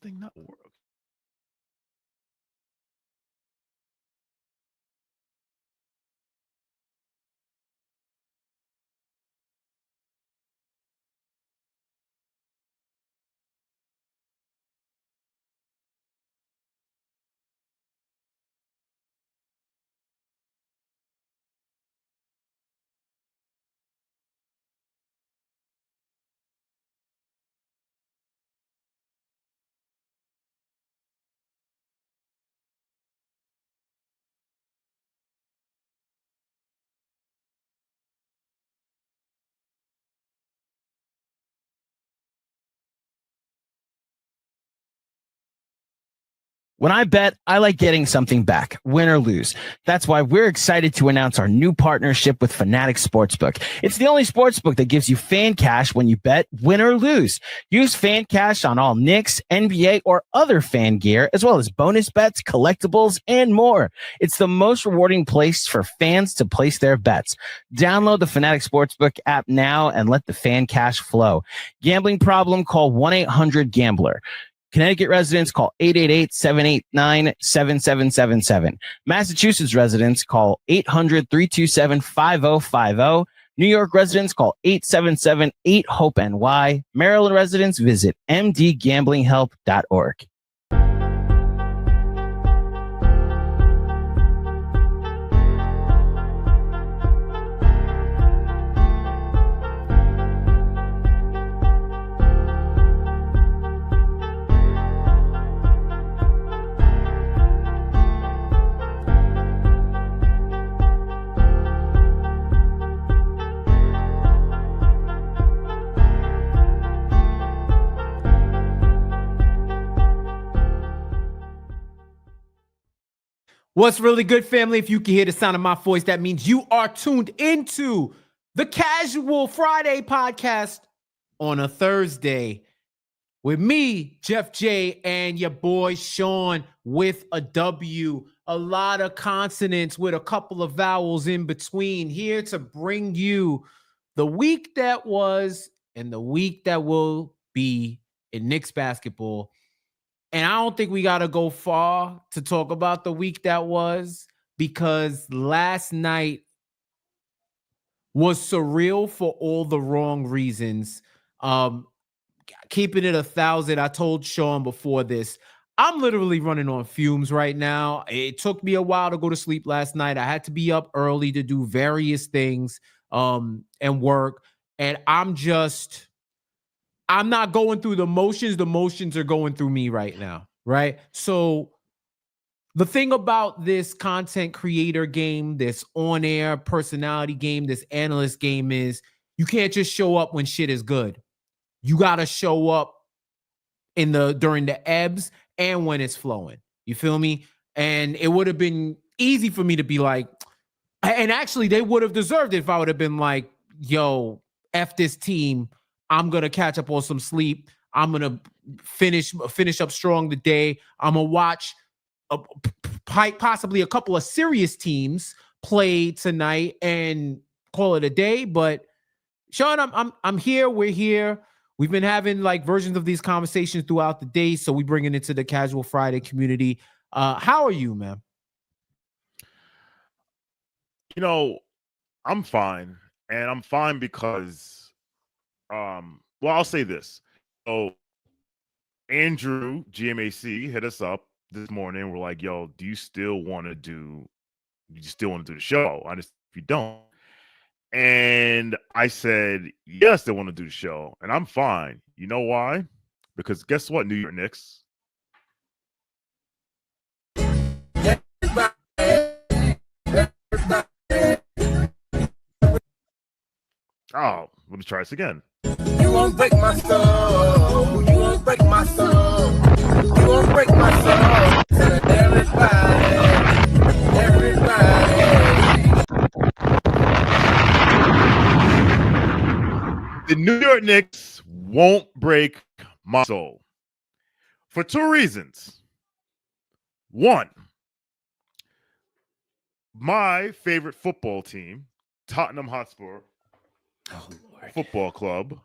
thing not work? When I bet, I like getting something back, win or lose. That's why we're excited to announce our new partnership with Fanatic Sportsbook. It's the only sportsbook that gives you fan cash when you bet, win or lose. Use fan cash on all Knicks, NBA, or other fan gear, as well as bonus bets, collectibles, and more. It's the most rewarding place for fans to place their bets. Download the Fanatic Sportsbook app now and let the fan cash flow. Gambling problem? Call 1-800-GAMBLER. Connecticut residents call 888-789-7777. Massachusetts residents call 800-327-5050. New York residents call 877-8-HOPE-NY. Maryland residents visit mdgamblinghelp.org. What's really good, family? If you can hear the sound of my voice, that means you are tuned into the Casual Friday podcast on a Thursday with me, Jeff J, and your boy Shawn with a W. A lot of consonants with a couple of vowels in between, here to bring you the week that was and the week that will be in Knicks basketball. And I don't think we got to go far to talk about the week that was, because last night was surreal for all the wrong reasons. Keeping it 1,000, I told Shawn before this, I'm literally running on fumes right now. It took me a while to go to sleep last night. I had to be up early to do various things and work. And I'm not going through the motions. The motions are going through me right now, right? So the thing about this content creator game, this on-air personality game, this analyst game is you can't just show up when shit is good. You got to show up during the ebbs and when it's flowing. You feel me? And it would have been easy for me to be like, and actually they would have deserved it if I would have been like, yo, F this team. I'm going to catch up on some sleep. I'm going to finish up strong today. I'm going to watch possibly a couple of serious teams play tonight and call it a day. But Shawn, I'm here. We're here. We've been having like versions of these conversations throughout the day. So we bring it into the Casual Friday community. How are you, man? You know, I'm fine. And I'm fine because well, I'll say this. So Andrew GMAC hit us up this morning. We're like, yo, do you still want to do the show? I just, if you don't. And I said, yes, they want to do the show. And I'm fine. You know why? Because guess what, New York Knicks? Oh, let me try this again. You won't break my soul. You won't break my soul. You won't break my soul. Tell everybody. The New York Knicks won't break my soul for two reasons. One, my favorite football team, Tottenham Hotspur Football Club,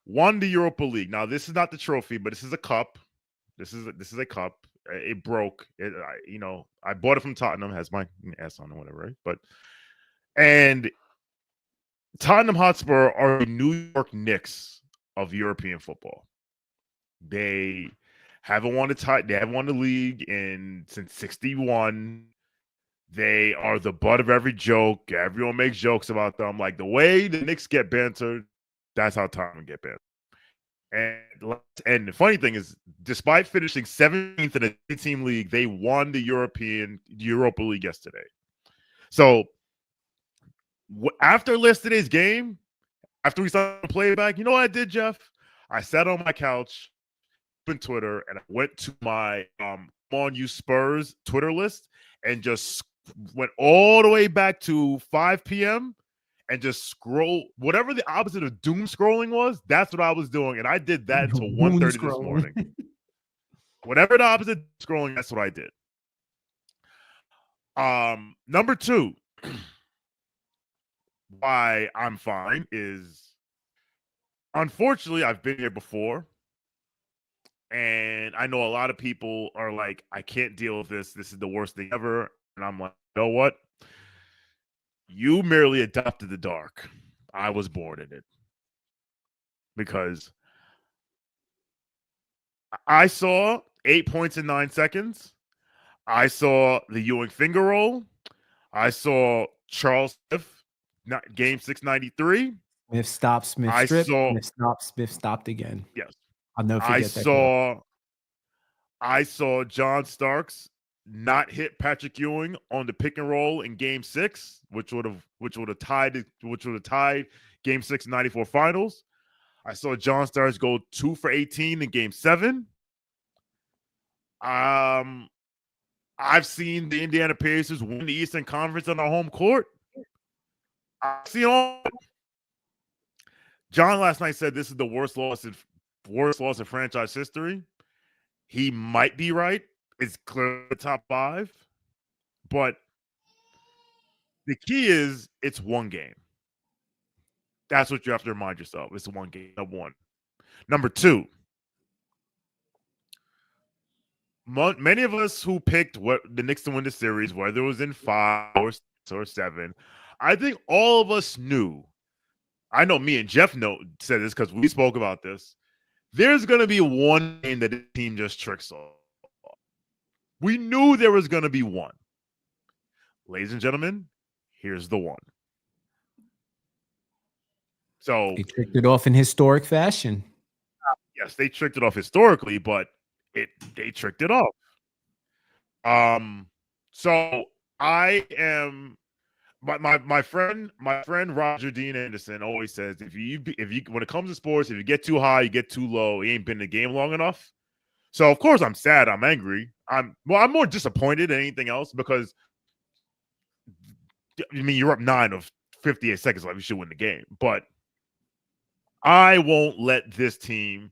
won the Europa League. Now, this is not the trophy, but this is a cup. This is a cup. It broke. I bought it from Tottenham. Has my S on it, whatever, right? And Tottenham Hotspur are the New York Knicks of European football. They haven't won the league since '61. They are the butt of every joke. Everyone makes jokes about them. Like the way the Knicks get bantered, that's how Tottenham get bantered. And the funny thing is, despite finishing 17th in the 8-team league, they won the Europa League yesterday. So after yesterday's game, after we started the playback, you know what I did, Jeff? I sat on my couch, opened Twitter, and I went to my On You Spurs Twitter list and just went all the way back to 5 p.m. and just scroll. Whatever the opposite of doom scrolling was, that's what I was doing. And I did that until 1:30 this morning. Whatever the opposite of scrolling, that's what I did. Number 2, why I'm fine is, unfortunately, I've been here before. And I know a lot of people are like, I can't deal with this. This is the worst thing ever. And I'm like, you know what? You merely adopted the dark. I was born in it. Because I saw 8 points in 9 seconds. I saw the Ewing finger roll. I saw Charles Smith, game 693. Smith stopped, Smith stripped. Smith stopped again. Yes. I'll never forget that. I saw John Starks not hit Patrick Ewing on the pick and roll in game 6, which would have tied game 6 94 finals. I saw John Starks go 2 for 18 in game 7. I've seen the Indiana Pacers win the Eastern Conference on their home court. I've seen all. John last night said this is the worst loss in franchise history. He might be right. It's clearly the top 5. But the key is it's one game. That's what you have to remind yourself. It's one game. Number 1. Number 2. Many of us who picked the Knicks to win the series, whether it was in 5 or 6 or 7, I think all of us knew. I know me and Jeff said this because we spoke about this. There's going to be one game that the team just tricks off. We knew there was going to be one. Ladies and gentlemen, here's the one. So he tricked it off in historic fashion. Yes, they tricked it off historically, but they tricked it off. So I am my friend Roger Dean Anderson always says if you when it comes to sports, if you get too high, you get too low. You ain't been in the game long enough. So of course I'm sad, I'm angry. I'm more disappointed than anything else because I mean you're up 9 of 58 seconds left. You should win the game, but I won't let this team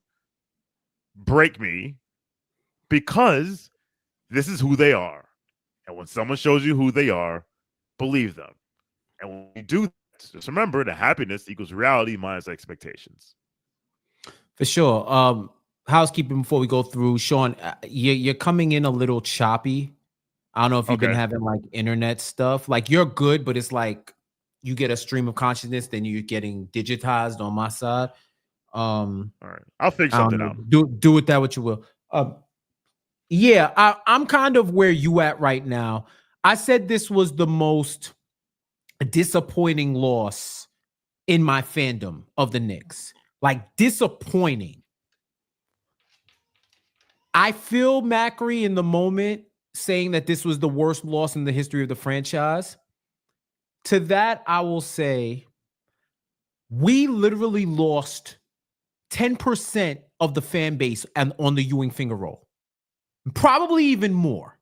break me because this is who they are. And when someone shows you who they are, believe them. And when you do that, just remember that happiness equals reality minus expectations. For sure. Housekeeping before we go through, Shawn, you're coming in a little choppy. I don't know if you've been having like internet stuff. Like you're good, but it's like you get a stream of consciousness, then you're getting digitized on my side. All right, I'll figure something out. Do with that what you will. Yeah, I'm kind of where you at right now. I said this was the most disappointing loss in my fandom of the Knicks. Like disappointing. I feel Macri in the moment saying that this was the worst loss in the history of the franchise. To that, I will say we literally lost 10% of the fan base and on the Ewing finger roll. Probably even more.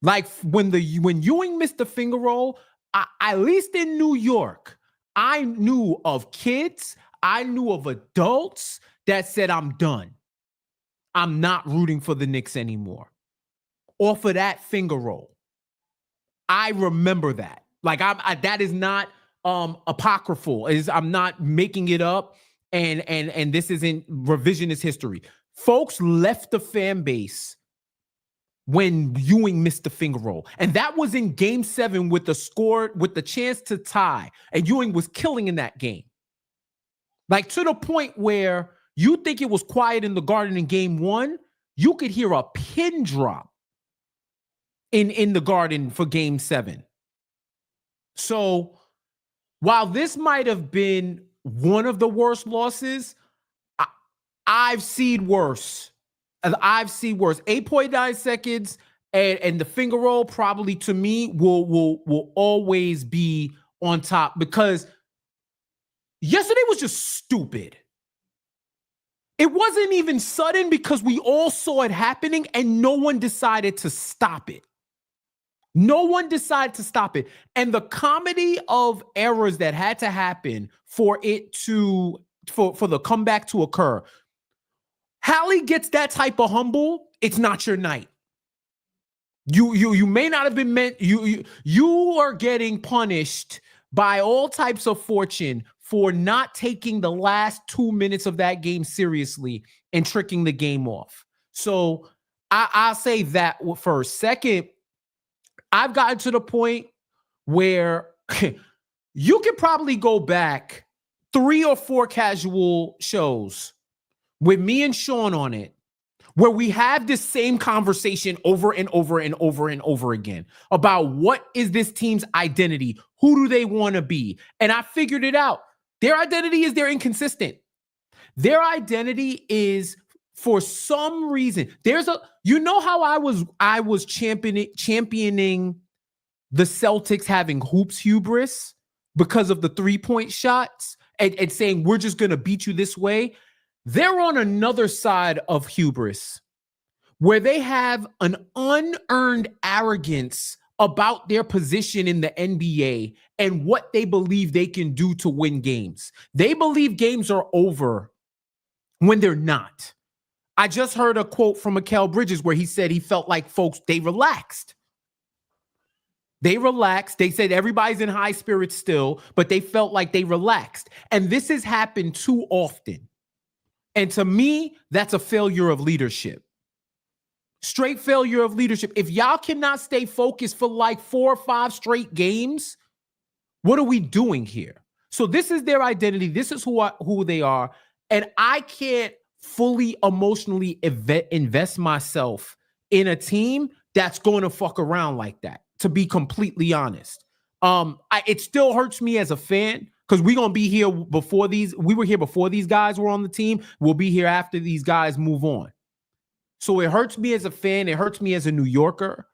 Like when Ewing missed the finger roll, at least in New York, I knew of kids, I knew of adults that said, I'm done. I'm not rooting for the Knicks anymore. Off of that finger roll. I remember that. Like that is not apocryphal. I'm not making it up. and this isn't revisionist history. Folks left the fan base when Ewing missed the finger roll. And that was in game 7 with the chance to tie. And Ewing was killing in that game. Like to the point where you think it was quiet in the Garden in game 1, you could hear a pin drop in the Garden for game 7. So while this might have been one of the worst losses, I've seen worse. 8.9 seconds and the finger roll probably to me will always be on top, because yesterday was just stupid. It wasn't even sudden because we all saw it happening and no one decided to stop it. No one decided to stop it. And the comedy of errors that had to happen for the comeback to occur. Hallie gets that type of humble, it's not your night. You may not have been meant, you are getting punished by all types of fortune for not taking the last 2 minutes of that game seriously and tricking the game off. So I'll say that first. Second, I've gotten to the point where you could probably go back 3 or 4 casual shows with me and Shawn on it, where we have this same conversation over and over and over and over again about what is this team's identity? Who do they want to be? And I figured it out. Their identity is they're inconsistent. Their identity is, for some reason, how I was championing the Celtics having hoops hubris because of the 3-point shots and saying we're just going to beat you this way. They're on another side of hubris where they have an unearned arrogance about their position in the NBA and what they believe they can do to win games. They believe games are over when they're not. I just heard a quote from Mikal Bridges where he said he felt like folks, they relaxed. They relaxed. They said everybody's in high spirits still, but they felt like they relaxed. And this has happened too often. And to me, that's a failure of leadership. Straight failure of leadership. If y'all cannot stay focused for like 4 or 5 straight games, what are we doing here? So this is their identity. This is who they are. And I can't fully emotionally invest myself in a team that's going to fuck around like that, to be completely honest. It still hurts me as a fan, because we're going to be here before we were here before these guys were on the team. We'll be here after these guys move on. So it hurts me as a fan. It hurts me as a New Yorker.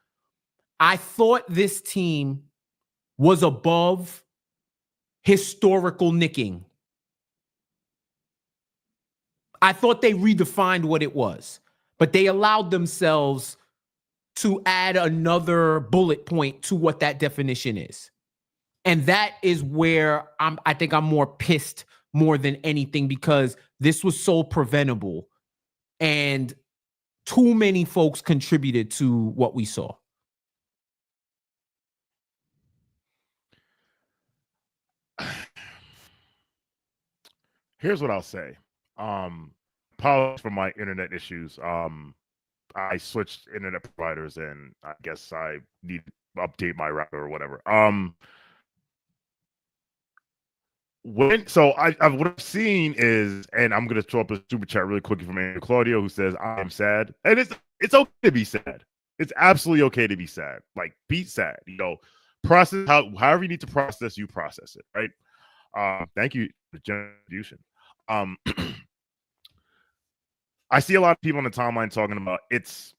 I thought this team was above historical nicking. I thought they redefined what it was, but they allowed themselves to add another bullet point to what that definition is. And that is where I think I'm more pissed more than anything, because this was so preventable and too many folks contributed to what we saw. Here's what I'll say. Apologies for my internet issues. I switched internet providers and I guess I need to update my router or whatever. What I've seen is, and I'm gonna throw up a super chat really quickly from Andrew Claudio, who says I'm sad, and it's okay to be sad. It's absolutely okay to be sad. Like, be sad. Process however you need to process. You process it, right? Thank you for the contribution. I see a lot of people on the timeline talking about it's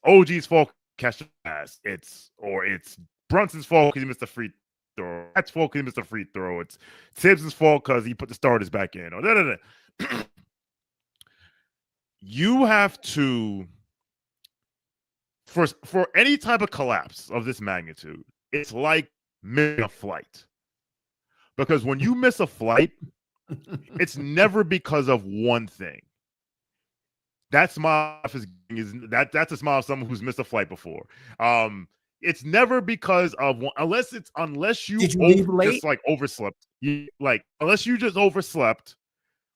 OG's fault, catch the pass. It's Brunson's fault because he missed a free throw. That's fault because he missed a free throw. It's Tibbs' fault because he put the starters back in. You have to, for any type of collapse of this magnitude, it's like missing a flight. Because when you miss a flight, it's never because of one thing. That smile that's a smile of someone who's missed a flight before. It's never because of one, unless you Did you leave late? just like overslept. Unless you just overslept.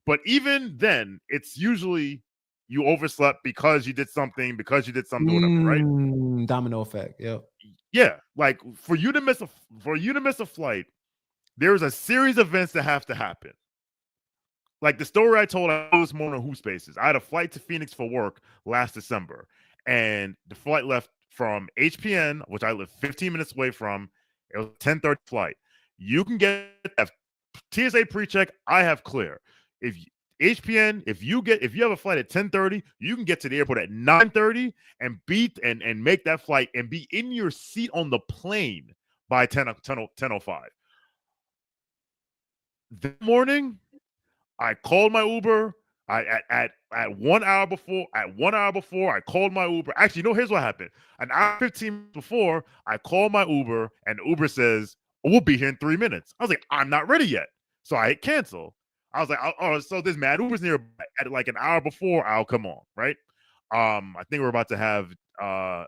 But even then, it's usually you overslept because you did something, whatever, right? Domino effect. Yep. Yeah, like for you to miss a flight, there's a series of events that have to happen. Like the story I told this morning on Who Spaces, I had a flight to Phoenix for work last December, and the flight left from HPN, which I live 15 minutes away from. It was a 10:30 flight. You can get that TSA pre-check. I have clear. If HPN, if you have a flight at 10:30, you can get to the airport at 9:30 and make that flight and be in your seat on the plane by 10:05. That morning, I called my Uber. At 1 hour before, I called my Uber. Actually, no, here's what happened. An hour 15 minutes before, I called my Uber, and the Uber says, we'll be here in 3 minutes. I was like, I'm not ready yet. So I hit cancel. I was like, oh, so this mad Uber's near at like an hour before I'll come on, right? I think we're about to have okay.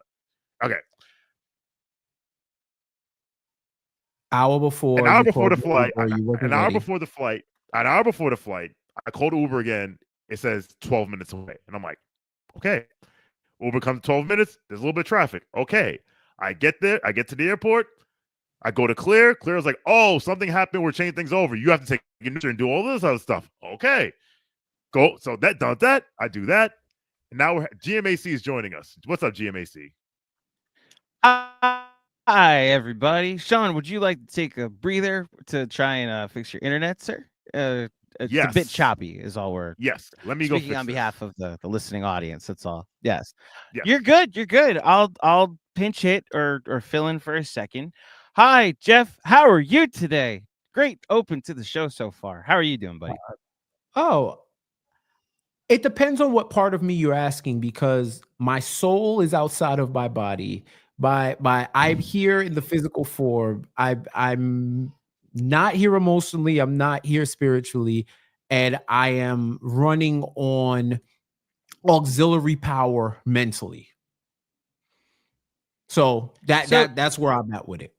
An hour before the flight, I called Uber again. It says 12 minutes away. And I'm like, okay. Uber comes 12 minutes. There's a little bit of traffic. Okay. I get there. I get to the airport. I go to Clear. Clear's like, oh, something happened. We're changing things over. You have to take a picture and do all this other stuff. Okay. Go. So that does that. I do that. And now GMAC is joining us. What's up, GMAC? Hi, everybody. Sean, would you like to take a breather to try and fix your internet, sir? It's yes. a bit choppy is all we're Let me speaking go on behalf of the listening audience. That's all. Yes. You're good. I'll pinch hit or fill in for a second. Hi, Jeff. How are you today? Great open to the show so far. How are you doing, buddy? It depends on what part of me you're asking, because my soul is outside of my body. I'm here in the physical form. I'm not here emotionally. I'm not here spiritually, and I am running on auxiliary power mentally. So that's where I'm at with it.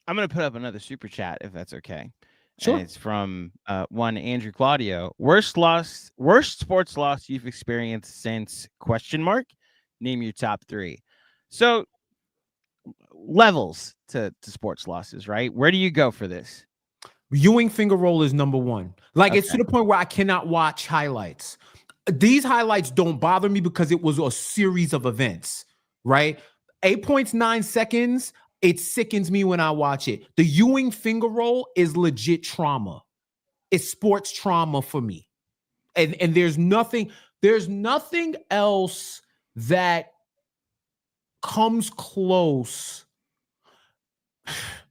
I'm going to put up another super chat if that's okay. Sure. And it's from one Andrew Claudio. Worst sports loss you've experienced since ? Name your top 3. So levels to sports losses, right? Where do you go for this? Ewing finger roll is number 1. Like, okay. It's to the point where I cannot watch highlights. These highlights don't bother me because it was a series of events, right? 8.9 seconds. It sickens me when I watch it. The Ewing finger roll is legit trauma. It's sports trauma for me. And there's nothing else that comes close.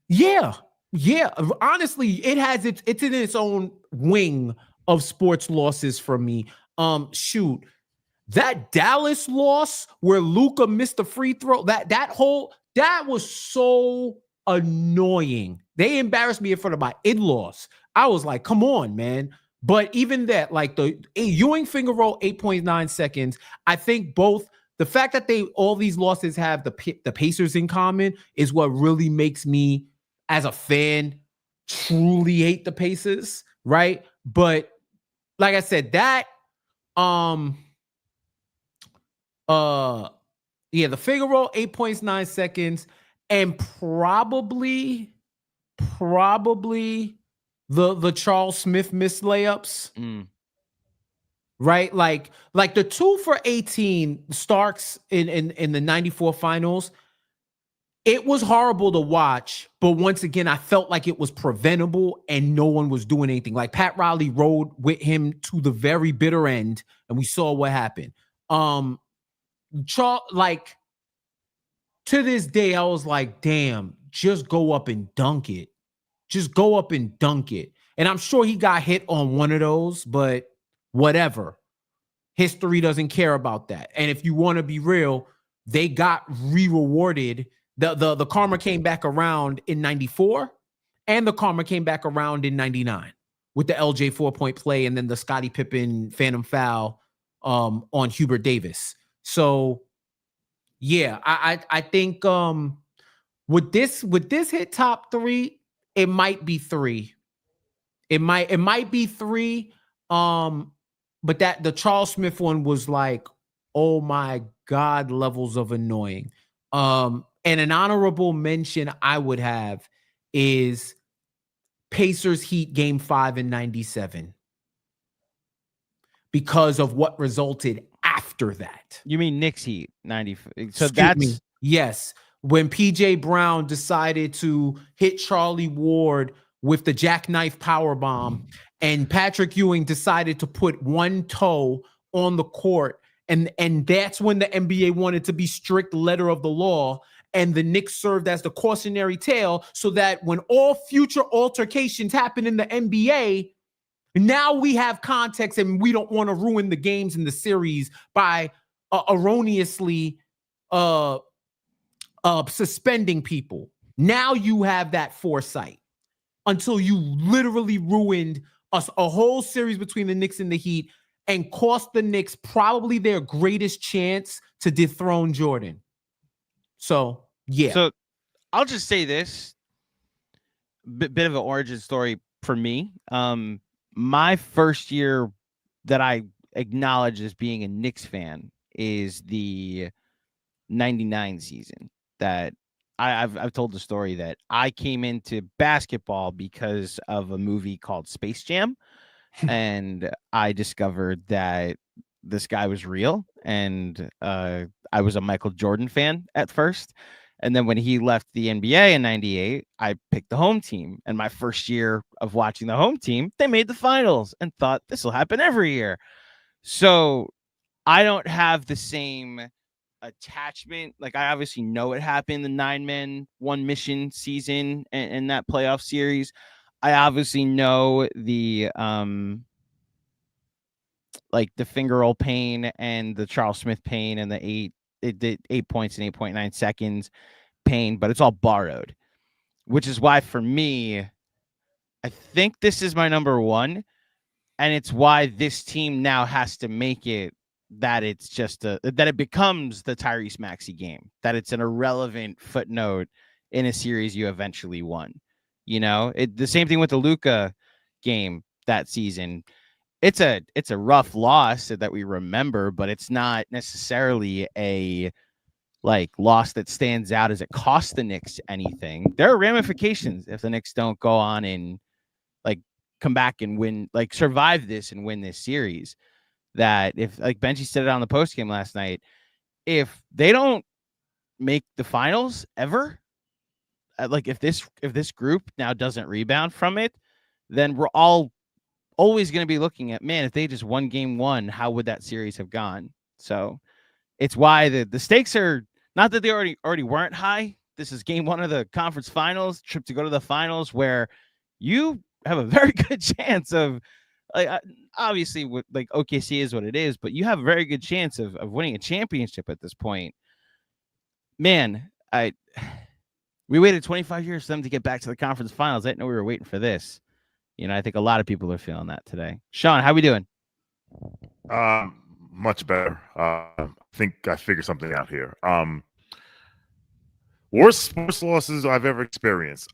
Yeah. Honestly, it's in its own wing of sports losses for me. Shoot. That Dallas loss where Luka missed the free throw, that was so annoying. They embarrassed me in front of my in-laws. I was like, come on, man. But even that, like the Ewing finger roll, 8.9 seconds. I think both the fact that all these losses have the Pacers in common is what really makes me, as a fan, truly hate the Pacers, right? But like I said, that the finger roll, 8.9 seconds, and probably the Charles Smith missed layups. Right? Like the 2 for 18 Starks in the 94 finals. It was horrible to watch, but once again, I felt like it was preventable and no one was doing anything. Like Pat Riley rode with him to the very bitter end, and we saw what happened. Like, to this day, I was like, damn, just go up and dunk it. And I'm sure he got hit on one of those, but whatever. History doesn't care about that. And if you want to be real, they got rewarded. The karma came back around in 94, and the karma came back around in 99 with the LJ 4-point play and then the Scottie Pippen phantom foul on Hubert Davis. So Yeah, I think would this hit top 3? It might be 3. It might be 3. But that the Charles Smith one was like, oh my God, levels of annoying. And an honorable mention I would have is Pacers Heat Game 5 in 97 because of what resulted after that. You mean Knicks Heat 90? So Excuse that's me. Yes. When PJ Brown decided to hit Charlie Ward with the jackknife power bomb, and Patrick Ewing decided to put one toe on the court, and that's when the NBA wanted to be strict letter of the law, and the Knicks served as the cautionary tale so that when all future altercations happen in the NBA, now we have context and we don't want to ruin the games in the series by erroneously suspending people. Now you have that foresight until you literally ruined us a whole series between the Knicks and the Heat and cost the Knicks probably their greatest chance to dethrone Jordan. So, yeah. So I'll just say this bit of an origin story for me. My first year that I acknowledge as being a Knicks fan is the 99 season. That I've told the story that I came into basketball because of a movie called Space Jam, and I discovered that this guy was real, and I was a Michael Jordan fan at first. And then when he left the NBA in 98, I picked the home team. And my first year of watching the home team, they made the finals and thought this will happen every year. So I don't have the same attachment. Like, I obviously know it happened, the 9-man 1-mission season and that playoff series. I obviously know the like the finger roll pain and the Charles Smith pain and the 8 points in 8.9 seconds pain, but it's all borrowed, which is why for me, I think this is my number 1. And it's why this team now has to make it that it's just that it becomes the Tyrese Maxey game, that it's an irrelevant footnote in a series you eventually won. You know, the same thing with the Luka game that season. It's a rough loss that we remember, but it's not necessarily a loss that stands out as it cost the Knicks anything. There are ramifications if the Knicks don't go on and come back and win, survive this and win this series. That if, like Benji said it on the post game last night, if they don't make the finals ever, if this group now doesn't rebound from it, then we're all always going to be looking at, man, if they just won game 1, how would that series have gone? So it's why the stakes are not that they already weren't high. This is game 1 of the conference finals, trip to go to the finals, where you have a very good chance of, obviously with OKC is what it is, but you have a very good chance of winning a championship at this point. Man, we waited 25 years for them to get back to the conference finals. I didn't know we were waiting for this. You know, I think a lot of people are feeling that today. Shawn, how we doing? Much better. I think I figured something out here. Worst sports losses I've ever experienced.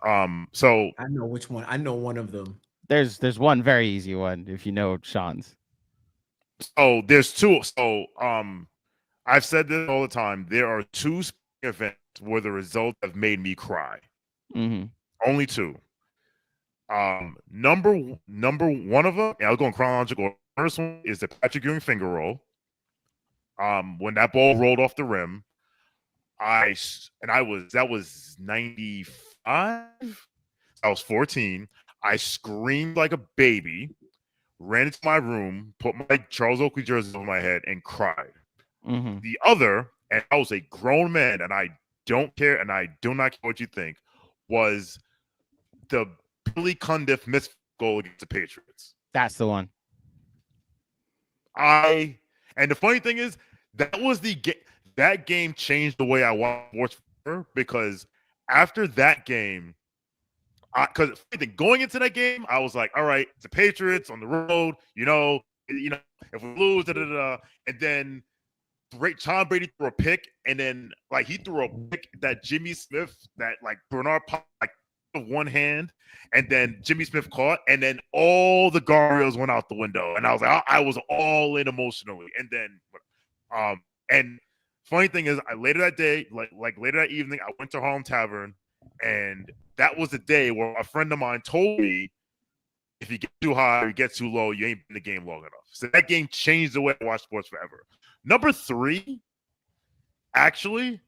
So I know which one. I know one of them. There's one very easy one if you know Shawn's. So there's 2. So I've said this all the time. There are 2 events where the results have made me cry. Mm-hmm. Only 2. Number 1 of them, and I'll go in chronological. First one is the Patrick Ewing finger roll. When that ball rolled off the rim, that was 95. I was 14. I screamed like a baby, ran into my room, put my Charles Oakley jersey over my head, and cried. Mm-hmm. The other, and I was a grown man, and I don't care, and I do not care what you think, was the Billy Cundiff missed goal against the Patriots. That's the one. And the funny thing is, that was that game changed the way I watch sports, because after that game, because going into that game, I was like, all right, it's the Patriots on the road, you know, if we lose, and then Tom Brady threw a pick, and then like he threw a pick that Jimmy Smith, that like Bernard Pop, like one hand, and then Jimmy Smith caught, and then all the guardrails went out the window, and I was like, I was all in emotionally, and then, and funny thing is, later that day, like later that evening, I went to Harlem Tavern, and that was the day where a friend of mine told me, if you get too high or you get too low, you ain't been in the game long enough. So that game changed the way I watch sports forever. Number 3, actually,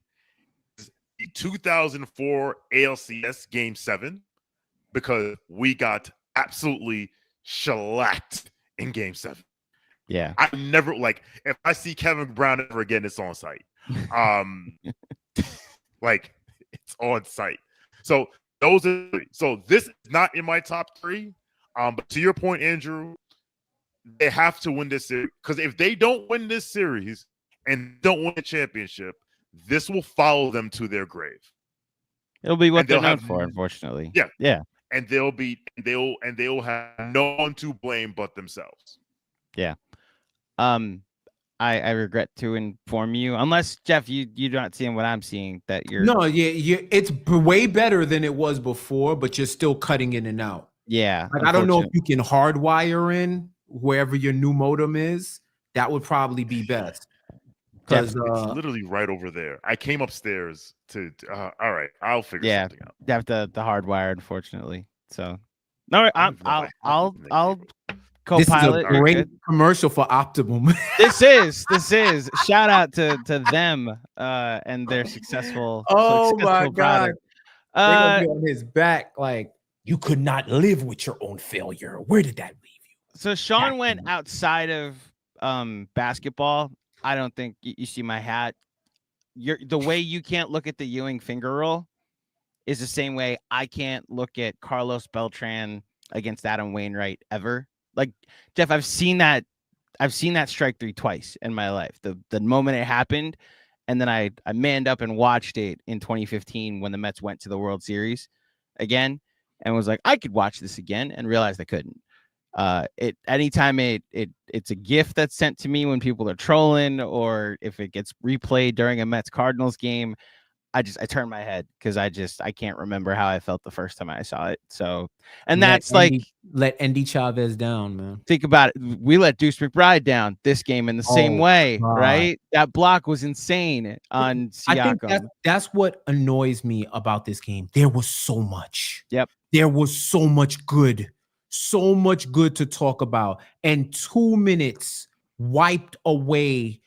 is the 2004 ALCS Game 7, because we got absolutely shellacked in Game 7. Yeah. I never, like, if I see Kevin Brown ever again, it's on site. Like, it's on site. So those are 3. So this is not in my top 3. But to your point, Andrew, they have to win this series, because if they don't win this series and don't win a championship, this will follow them to their grave. It'll be what they're known for, unfortunately. Yeah. Yeah. And they'll have no one to blame but themselves. Yeah. I regret to inform you, unless Jeff, you're not seeing what I'm seeing, that you're it's way better than it was before, but you're still cutting in and out. Yeah. Like, I don't know if you can hardwire in wherever your new modem is. That would probably be best. Because it's literally right over there. I came upstairs to. All right, I'll figure something out. You have the hardwire, unfortunately. So, no, I'll co-pilot. This is a great commercial for Optimum. This is shout out to them and their successful. Oh my God! Product. They're gonna be on his back, like, you could not live with your own failure. Where did that leave you? So Shawn went outside of basketball. I don't think you see my hat. The way you can't look at the Ewing finger roll is the same way I can't look at Carlos Beltran against Adam Wainwright ever. Like, Jeff, I've seen that strike 3 twice in my life. The moment it happened, and then I manned up and watched it in 2015 when the Mets went to the World Series again, and was like, I could watch this again, and realized I couldn't. Anytime it's a gift that's sent to me when people are trolling, or if it gets replayed during a Mets Cardinals game, I turn my head, because I can't remember how I felt the first time I saw it. So, and that's let Andy Chavez down, man. Think about it. We let Deuce McBride down this game in the same way, right? That block was insane on Siakam. I think that's what annoys me about this game. There was so much. Yep. There was so much good to talk about. And 2 minutes wiped away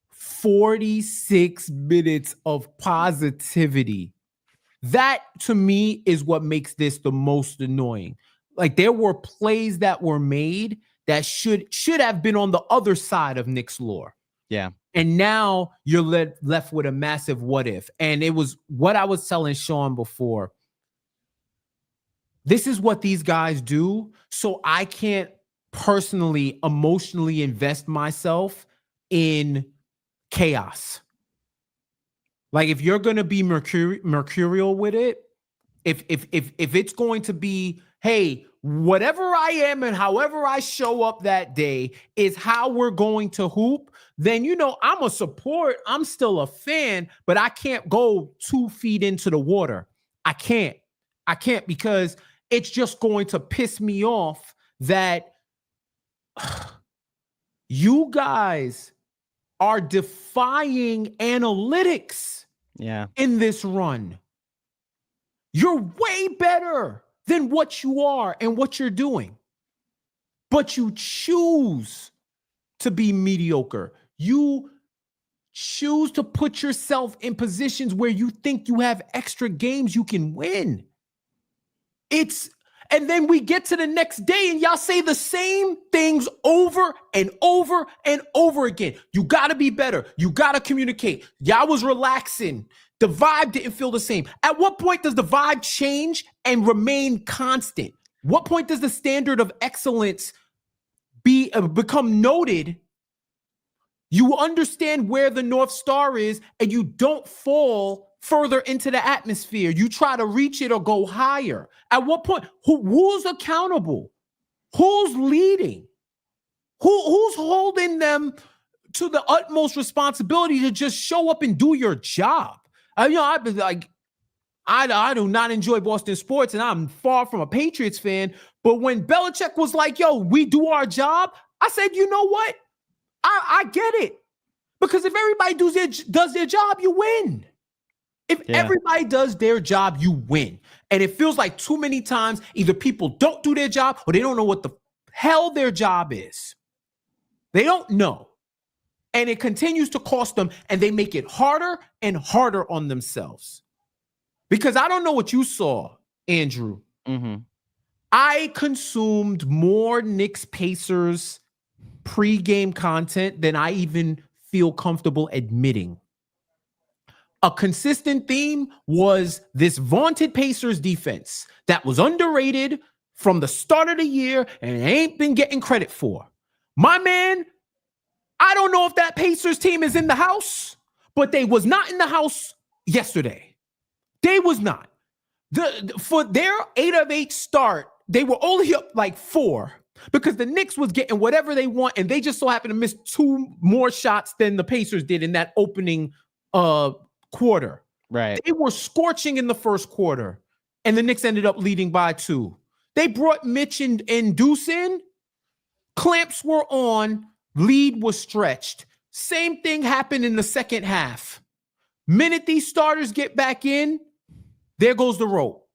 46 minutes of positivity. That, to me, is what makes this the most annoying. Like, there were plays that were made that should have been on the other side of Knicks lore. Yeah. And now you're left with a massive what if. And it was what I was telling Shawn before. This is what these guys do. So I can't personally, emotionally invest myself in chaos. Like, if you're going to be mercurial with it, if it's going to be, hey, whatever I am and however I show up that day is how we're going to hoop, then, I'm a support. I'm still a fan, but I can't go 2 feet into the water. I can't because it's just going to piss me off that you guys are defying analytics in this run. You're way better than what you are and what you're doing. But you choose to be mediocre. You choose to put yourself in positions where you think you have extra games you can win. And then we get to the next day and y'all say the same things over and over and over again. You got to be better. You got to communicate. Y'all was relaxing. The vibe didn't feel the same. At what point does the vibe change and remain constant? What point does the standard of excellence become noted? You understand where the North Star is, and you don't fall further into the atmosphere. You try to reach it or go higher. At what point? Who's accountable? Who's leading? Who's holding them to the utmost responsibility to just show up and do your job. I've been like, I do not enjoy Boston sports, and I'm far from a Patriots fan. But when Belichick was like, yo, we do our job, I said, you know what? I get it. Because if everybody does their job, you win. If everybody does their job, you win. And it feels like too many times either people don't do their job or they don't know what the hell their job is. They don't know. And it continues to cost them, and they make it harder and harder on themselves. Because I don't know what you saw, Andrew. Mm-hmm. I consumed more Knicks Pacers pre-game content than I even feel comfortable admitting. A consistent theme was this vaunted Pacers defense that was underrated from the start of the year and ain't been getting credit for. My man, I don't know if that Pacers team is in the house, but they was not in the house yesterday. They was not. For their 8 of 8 start, they were only up like 4 because the Knicks was getting whatever they want, and they just so happened to miss 2 more shots than the Pacers did in that opening quarter. Right. They were scorching in the first quarter, and the Knicks ended up leading by 2. They brought Mitch and Deuce in. Clamps were on. Lead was stretched. Same thing happened in the second half. Minute these starters get back in, there goes the rope.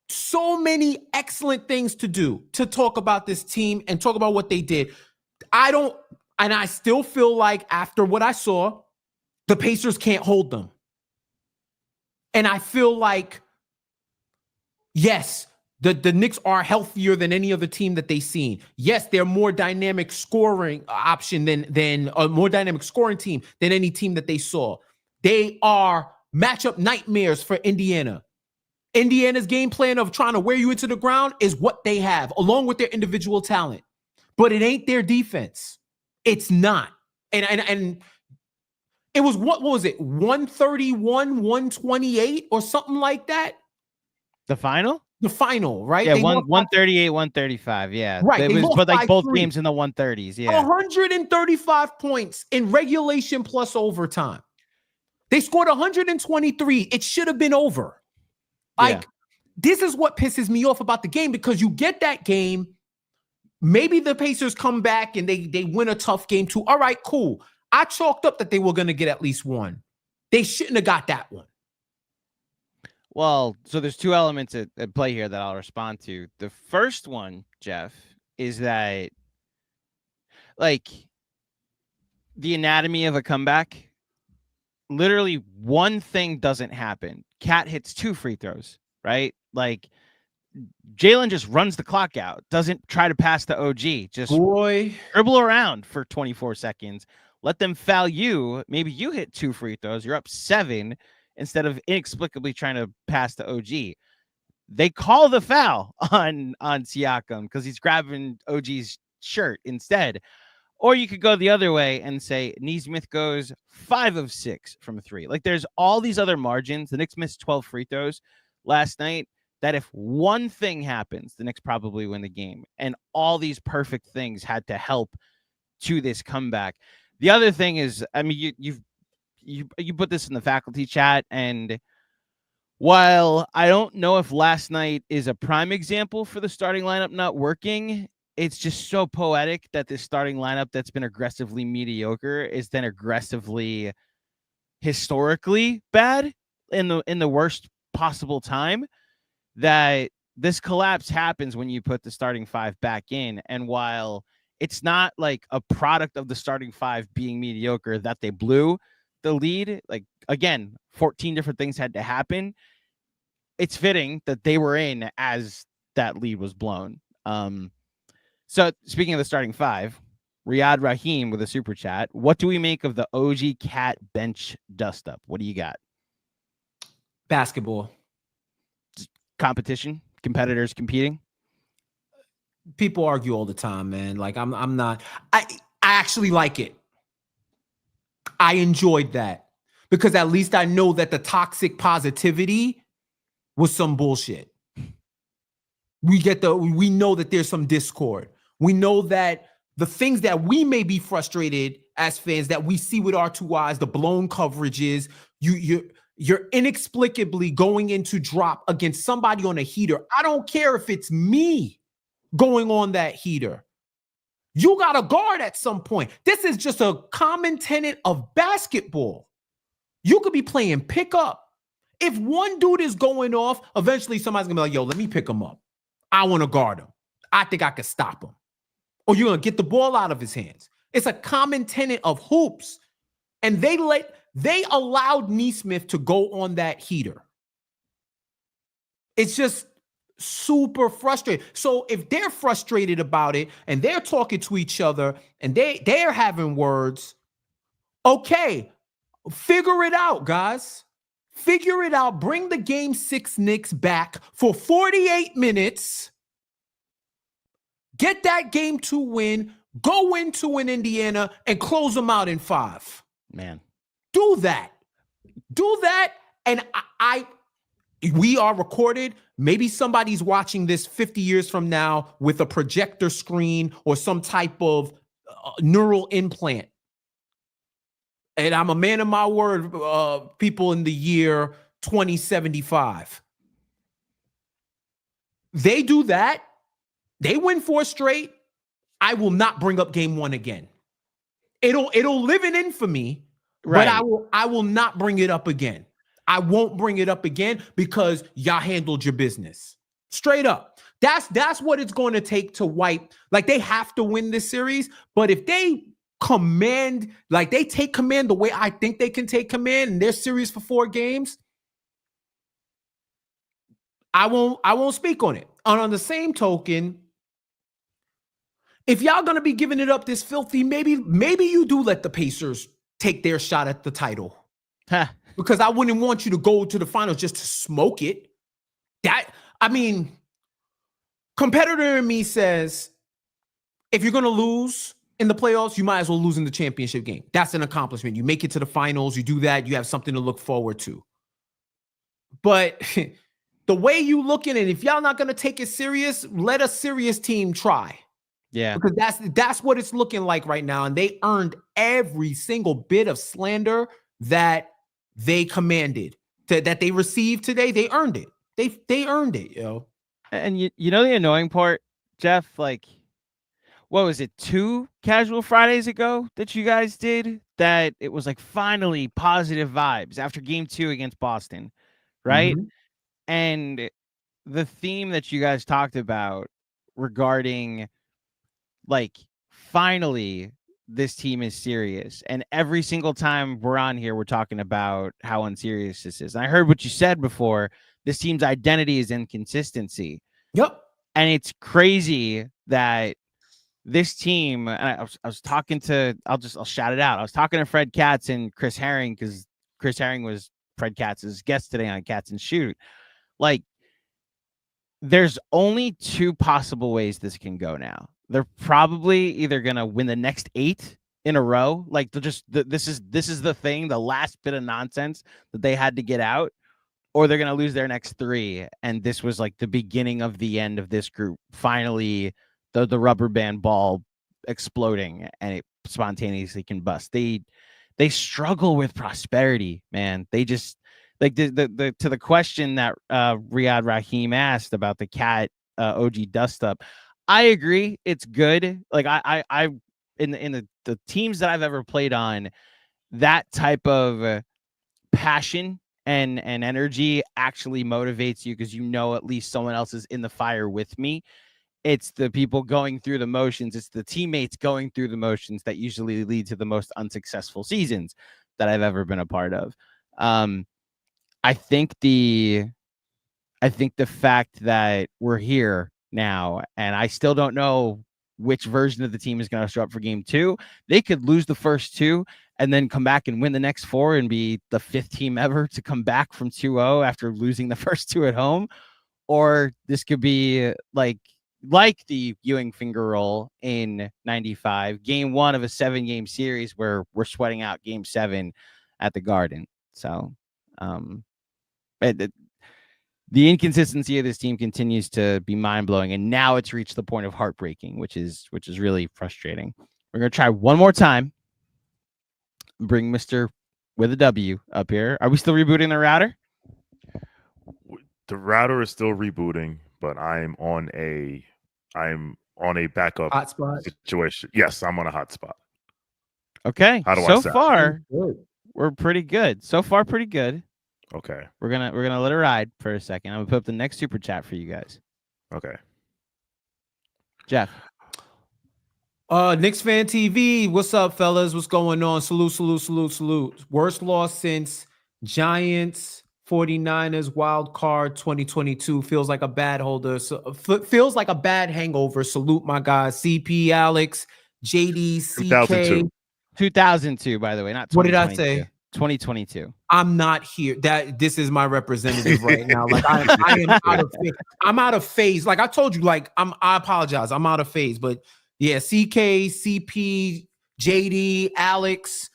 So many excellent things to do to talk about this team and talk about what they did. I still feel like after what I saw, the Pacers can't hold them. And I feel like, yes, the Knicks are healthier than any other team that they've seen. Yes, they're more dynamic scoring option than a more dynamic scoring team than any team that they saw. They are matchup nightmares for Indiana. Indiana's game plan of trying to wear you into the ground is what they have, along with their individual talent. But it ain't their defense. It's not. And it was, what was it, 131, 128 or something like that? The final? The final, right? Yeah, 138, 135. Yeah. Right. It was, but like both games in the 130s. Yeah. 135 points in regulation plus overtime. They scored 123. It should have been over. Like, This is what pisses me off about the game, because you get that game. Maybe the Pacers come back and they win a tough game too. All right, cool. I chalked up that they were going to get at least one. They shouldn't have got that one. Well, so there's 2 elements at play here that I'll respond to. The first one, Jeff, is that, like, the anatomy of a comeback, literally one thing doesn't happen. Cat hits 2 free throws, right? Like, Jalen just runs the clock out, doesn't try to pass to OG, just dribble around for 24 seconds, let them foul you. Maybe you hit 2 free throws, you're up 7, instead of inexplicably trying to pass to OG. They call the foul on Siakam because he's grabbing OG's shirt instead. Or you could go the other way and say Nesmith goes 5 of 6 from 3. Like, there's all these other margins. The Knicks missed 12 free throws last night, that if one thing happens, the Knicks probably win the game. And all these perfect things had to help to this comeback. The other thing is, I mean, you put this in the faculty chat, and while I don't know if last night is a prime example for the starting lineup not working, it's just so poetic that this starting lineup that's been aggressively mediocre is then aggressively historically bad in the worst possible time, that this collapse happens when you put the starting 5 back in. And while it's not like a product of the starting 5 being mediocre that they blew the lead, like, again, 14 different things had to happen. It's fitting that they were in as that lead was blown. So speaking of the starting 5, Riyad Rahim with a super chat. What do we make of the OG Cat bench dust up? What do you got? Basketball. Competition, competitors competing. People argue all the time, man. Like, I'm not. I actually like it. I enjoyed that, because at least I know that the toxic positivity was some bullshit. We know that there's some discord. We know that the things that we may be frustrated as fans that we see with our two eyes, the blown coverages. You're inexplicably going into drop against somebody on a heater. I don't care if it's me going on that heater. You got to guard at some point. This is just a common tenet of basketball. You could be playing pickup. If one dude is going off, eventually somebody's going to be like, yo, let me pick him up. I want to guard him. I think I can stop him. Or you're going to get the ball out of his hands. It's a common tenet of hoops. And they allowed Neesmith to go on that heater. It's just super frustrating. So if they're frustrated about it and they're talking to each other and they're having words, okay, figure it out, guys. Figure it out. Bring the Game 6 Knicks back for 48 minutes. Get that Game 2 win. Go into an Indiana and close them out in 5. Man. Do that. Do that. And we are recorded. Maybe somebody's watching this 50 years from now with a projector screen or some type of neural implant. And I'm a man of my word, people in the year 2075. They do that. They win 4 straight. I will not bring up Game 1 again. It'll live in infamy, right. But I will not bring it up again. I won't bring it up again because y'all handled your business. Straight up. That's what it's going to take to wipe. Like, they have to win this series, but if they command, like they take command the way I think they can take command in their series for 4 games, I won't speak on it. And on the same token, if y'all gonna be giving it up this filthy, maybe you do let the Pacers take their shot at the title. Because I wouldn't want you to go to the finals just to smoke it. Competitor in me says, if you're gonna lose in the playoffs, you might as well lose in the championship game. That's an accomplishment. You make it to the finals, you do that, you have something to look forward to. But the way you looking at it, if y'all not gonna take it serious, let a serious team try. Yeah. Because that's what it's looking like right now. And they earned every single bit of slander that they commanded, that they received today. They earned it. They earned it, yo. And you know the annoying part, Jeff, like, what was it, 2 Casual Fridays ago that you guys did? That it was like finally positive vibes after Game 2 against Boston, right? Mm-hmm. And the theme that you guys talked about regarding, like, finally this team is serious. And every single time we're on here, we're talking about how unserious this is. And I heard what you said before. This team's identity is inconsistency. Yep. And it's crazy that this team, and I was talking to, I'll shout it out. I was talking to Fred Katz and Chris Herring, because Chris Herring was Fred Katz's guest today on Katz and Shoot. Like, there's only 2 possible ways this can go now. They're probably either going to win the next 8 in a row. Like, this is the thing, the last bit of nonsense that they had to get out, or they're going to lose their next 3. And this was like the beginning of the end of this group. Finally, the rubber band ball exploding and it spontaneously combust. They struggle with prosperity, man. They just, like, to the question that Riyad Raheem asked about the cat OG dust up. I agree, it's good. Like, I in the teams that I've ever played on, that type of passion and energy actually motivates you, because you know at least someone else is in the fire with me. It's the people going through the motions, it's the teammates going through the motions that usually lead to the most unsuccessful seasons that I've ever been a part of. I think the fact that we're here now, and I still don't know which version of the team is going to show up for Game 2. They could lose the first 2 and then come back and win the next 4 and be the 5th team ever to come back from 2-0 after losing the first 2 at home. Or this could be like the Ewing finger roll in 95, Game 1 of a 7-game series where we're sweating out Game 7 at the Garden. So, the inconsistency of this team continues to be mind-blowing, and now it's reached the point of heartbreaking, which is really frustrating. We're going to try one more time. bring Mr. with a W up here. Are we still rebooting the router? The router is still rebooting, but I'm on a backup Hotspot. situation. Yes, I'm on a hotspot. Okay. How do I so sound? far, Good. we're pretty good. So far, pretty good. Okay. We're gonna let it ride for a second. I'm gonna put up the next super chat for you guys. Okay. Jeff. Knicks Fan TV. What's up, fellas? What's going on? Salute. Worst loss since Giants 49ers wild card 2022. Feels like a bad holder. Feels like a bad hangover. Salute my guys. CP, Alex, JD, CK. 2002, by the way, not 2022. What did I say? 2022. I'm not here. This is my representative right now. Like I am out of phase. I'm out of phase. Like I told you, like I apologize. I'm out of phase. But yeah, CK, CP, JD, Alex,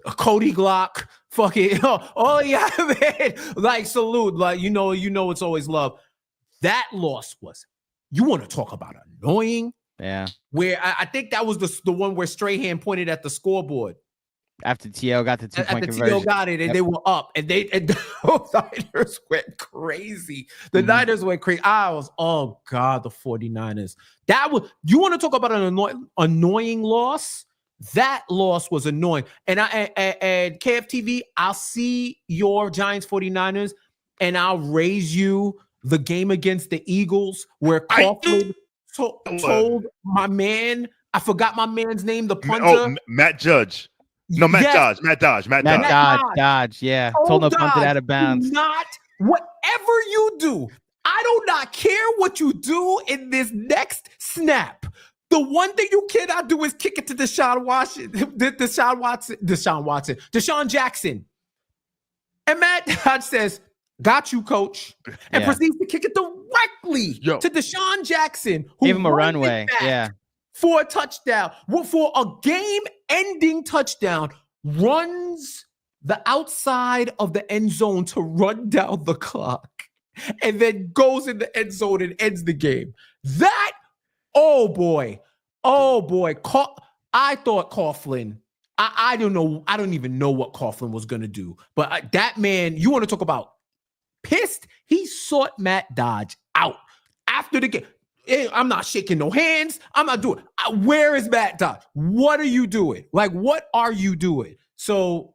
Cody Glock, fuck it. Oh yeah, man. Like salute. Like you know it's always love. That loss was, you want to talk about annoying? Yeah. Where I think that was the one where Strahan pointed at the scoreboard. After T.O. got the 2-point conversion. T.O. got it, and they were up, and the Niners went crazy. The Niners went crazy. Oh God, the 49ers. You want to talk about an annoying loss? That loss was annoying. And KFTV, I'll see your Giants 49ers, and I'll raise you the game against the Eagles where Coughlin told my man, I forgot my man's name, the punter. Oh, Matt Judge. No, Matt Dodge. Matt Dodge. Yeah. Told him to punt it out of bounds. Whatever you do, I do not care what you do in this next snap. The one thing you cannot do is kick it to Deshaun Jackson. And Matt Dodge says, "Got you, coach," and proceeds to kick it directly to Deshaun Jackson, who gave him a runway. Yeah. For a touchdown, for a game-ending touchdown, runs the outside of the end zone to run down the clock, and then goes in the end zone and ends the game. Oh boy. I thought Coughlin. I don't know. I don't even know what Coughlin was gonna do. But that man, you want to talk about pissed? He sought Matt Dodge out after the game. I'm not shaking no hands. I'm not doing. Where is Matt Dodge? What are you doing? Like, what are you doing? So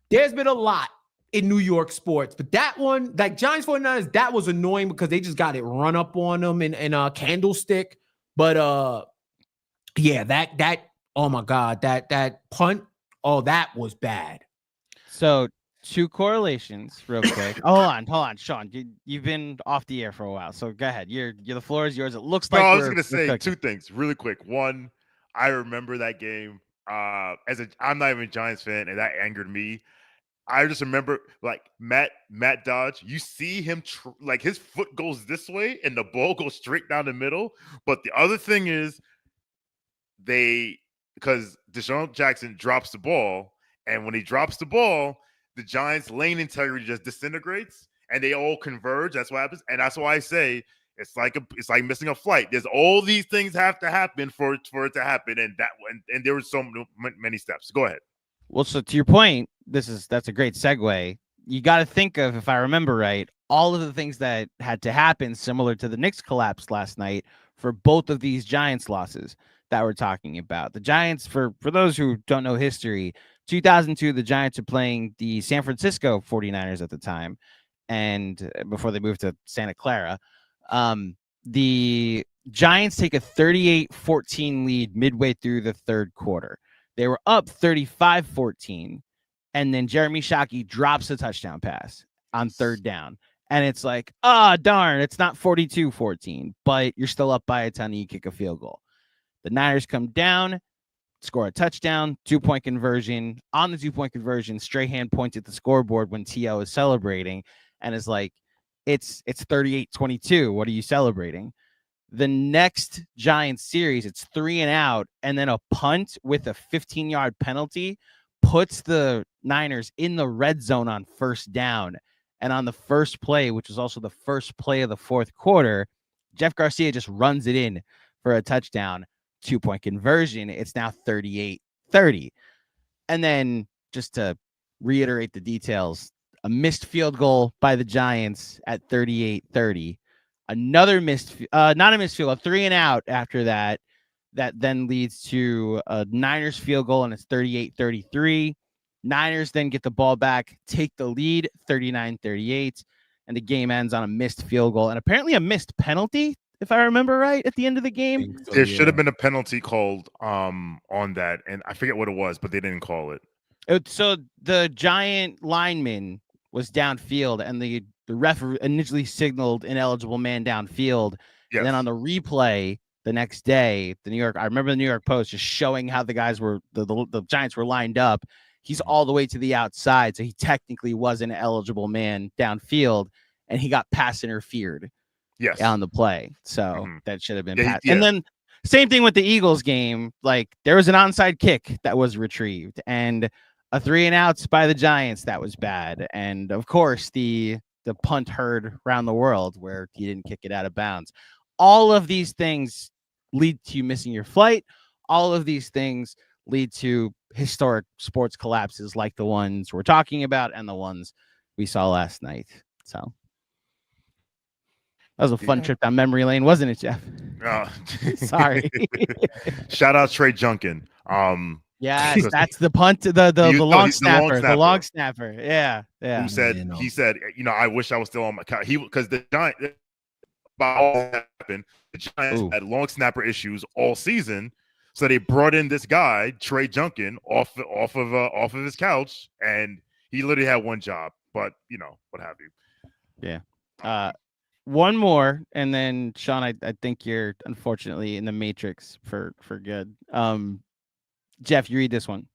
there's been a lot in New York sports, but that one, like Giants 49ers, that was annoying because they just got it run up on them in a candlestick. But yeah, that oh my God, that punt, that was bad. So 2 correlations real quick. Hold on, Sean. You've been off the air for a while, so go ahead. The floor is yours. It looks like I was gonna say 2 things really quick. One, I remember that game. I'm not even a Giants fan, and that angered me. I just remember like Matt Dodge. You see him like his foot goes this way, and the ball goes straight down the middle. But the other thing is, because Deshaun Jackson drops the ball, and when he drops the ball, the Giants' lane integrity just disintegrates, and they all converge. That's what happens, and that's why I say it's like missing a flight. There's all these things have to happen for it to happen, and there were so many steps. Go ahead. Well, so to your point, that's a great segue. You got to think of, if I remember right, all of the things that had to happen, similar to the Knicks collapse last night, for both of these Giants losses that we're talking about. The Giants, for those who don't know history, 2002, the Giants are playing the San Francisco 49ers at the time, and before they moved to Santa Clara. The Giants take a 38-14 lead midway through the third quarter. They were up 35-14, and then Jeremy Shockey drops a touchdown pass on third down. And it's like, darn, it's not 42-14, but you're still up by a ton and you kick a field goal. The Niners come down, score a touchdown, 2-point conversion. On the 2-point conversion, Strahan points at the scoreboard when T.O. is celebrating and is like, it's 38-22. What are you celebrating? The next Giants series, it's 3 and out, and then a punt with a 15-yard penalty puts the Niners in the red zone on first down. And on the first play, which was also the first play of the fourth quarter, Jeff Garcia just runs it in for a touchdown, 2-point conversion. It's now 38-30. And then just to reiterate the details, a missed field goal by the Giants at 38-30. Another not a missed field goal, 3 and out after that. That then leads to a Niners field goal, and it's 38-33. Niners then get the ball back, take the lead, 39-38, and the game ends on a missed field goal and apparently a missed penalty, if I remember right, at the end of the game. There should have been a penalty called on that, and I forget what it was, but they didn't call it. So the Giant lineman was downfield, and the ref initially signaled ineligible man downfield. Yes. And then on the replay the next day, I remember the New York Post just showing how the guys were, the Giants were lined up. He's all the way to the outside, so he technically was an eligible man downfield, and he got pass interfered. Yes. On the play. So that should have been passed. Yeah. And then same thing with the Eagles game. Like, there was an onside kick that was retrieved, and a 3 and outs by the Giants that was bad. And of course, the punt heard around the world where he didn't kick it out of bounds. All of these things lead to you missing your flight. All of these things lead to historic sports collapses like the ones we're talking about and the ones we saw last night. So that was a fun trip down memory lane, wasn't it, Jeff? Sorry. Shout out Trey Junkin. Yes, that's the punt, the long snapper, the long snapper. Yeah. Who said he said, I wish I was still on my couch. Because the Giants, about all that happened, the Giants had long snapper issues all season, so they brought in this guy Trey Junkin off of his couch, and he literally had one job. But what have you? Yeah. One more, and then Sean, I think you're unfortunately in the matrix for good. Jeff, you read this one.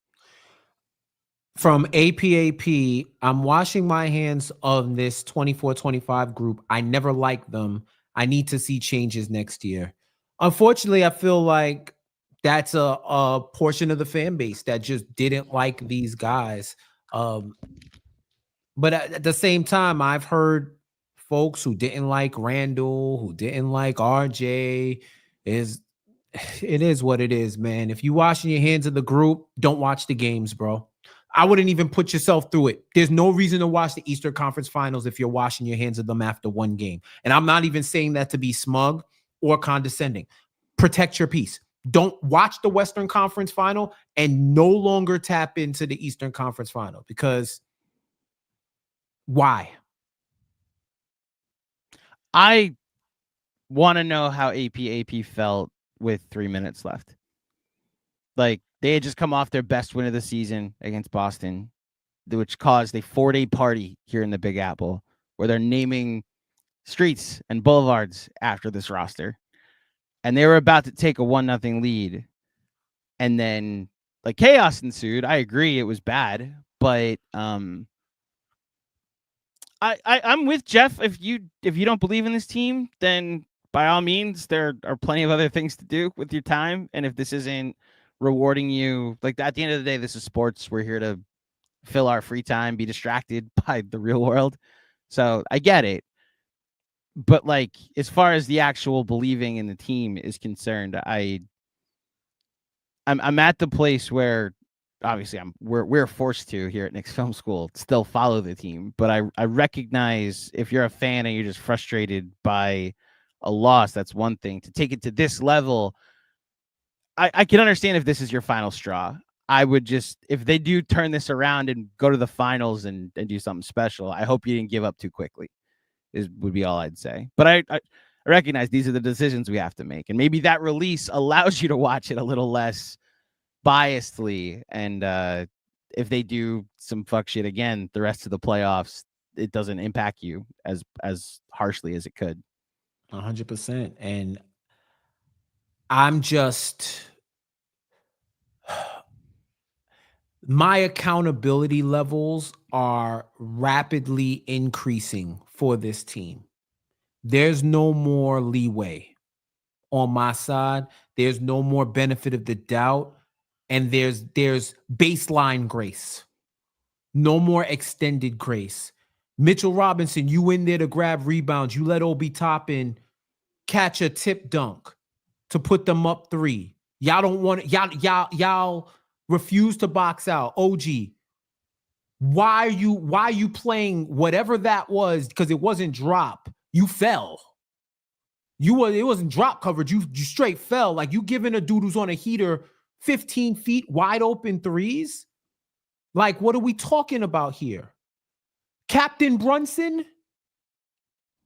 From APAP, I'm washing my hands on this 24-25 group. I never liked them. I need to see changes next year. Unfortunately, I feel like that's a portion of the fan base that just didn't like these guys. But at the same time, I've heard folks who didn't like Randall, who didn't like RJ. It is what it is, man. If you washing your hands of the group, don't watch the games, bro. I wouldn't even put yourself through it. There's no reason to watch the Eastern Conference Finals if you're washing your hands of them after one game. And I'm not even saying that to be smug or condescending. Protect your peace. Don't watch the Western Conference Final and no longer tap into the Eastern Conference Final, because why? I want to know how AP felt with 3 minutes left. Like, they had just come off their best win of the season against Boston, which caused a 4-day party here in the Big Apple where they're naming streets and boulevards after this roster. And they were about to take a 1-0 lead. And then like chaos ensued. I agree it was bad, but I'm with Jeff. If you don't believe in this team, then by all means, there are plenty of other things to do with your time. And if this isn't rewarding you, like, at the end of the day, this is sports. We're here to fill our free time, be distracted by the real world. So I get it. But like, as far as the actual believing in the team is concerned, I'm at the place where obviously we're forced to here at Knicks Film School still follow the team. But I recognize if you're a fan and you're just frustrated by a loss, that's one thing. To take it to this level, I can understand if this is your final straw. I would just, if they do turn this around and go to the finals and do something special, I hope you didn't give up too quickly, would be all I'd say. But I recognize these are the decisions we have to make. And maybe that release allows you to watch it a little less biasedly. And if they do some fuck shit again, the rest of the playoffs, it doesn't impact you as harshly as it could. 100%. And I'm just, my accountability levels are rapidly increasing for this team. There's no more leeway on my side. There's no more benefit of the doubt. And there's baseline grace. No more extended grace. Mitchell Robinson, you in there to grab rebounds. You let Obi Toppin catch a tip dunk to put them up 3. Y'all don't want it. Y'all refused to box out. OG, why are you playing whatever that was? Because it wasn't drop. You fell. It wasn't drop coverage. You straight fell. Like, you giving a dude who's on a heater 15 feet wide open threes? Like, what are we talking about here? Captain Brunson?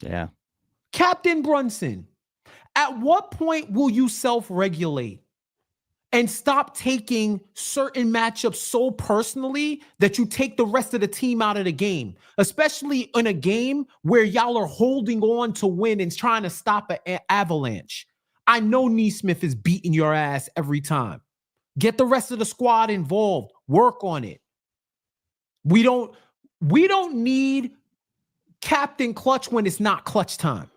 Yeah. Captain Brunson. At what point will you self-regulate and stop taking certain matchups so personally that you take the rest of the team out of the game, especially in a game where y'all are holding on to win and trying to stop an avalanche? I know Neesmith is beating your ass every time. Get the rest of the squad involved. Work on it. We don't need Captain Clutch when it's not clutch time.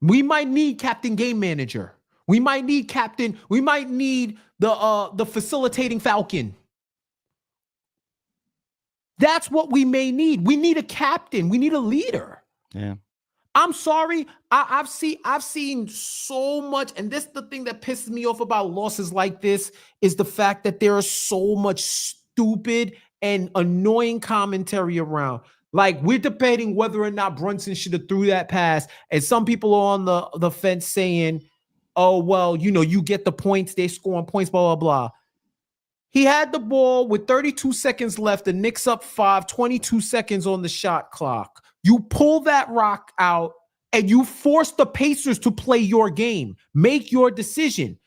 We might need Captain Game Manager. We might need the facilitating Falcon. That's what we may need. We need a captain. We need a leader. Yeah. I'm sorry. I've seen so much, and this is the thing that pisses me off about losses like this, is the fact that there is so much stupid and annoying commentary around. Like, we're debating whether or not Brunson should have threw that pass, and some people are on the fence saying, oh, well, you get the points, they scoring points, blah, blah, blah. He had the ball with 32 seconds left, the Knicks up 5, 22 seconds on the shot clock. You pull that rock out, and you force the Pacers to play your game. Make your decision.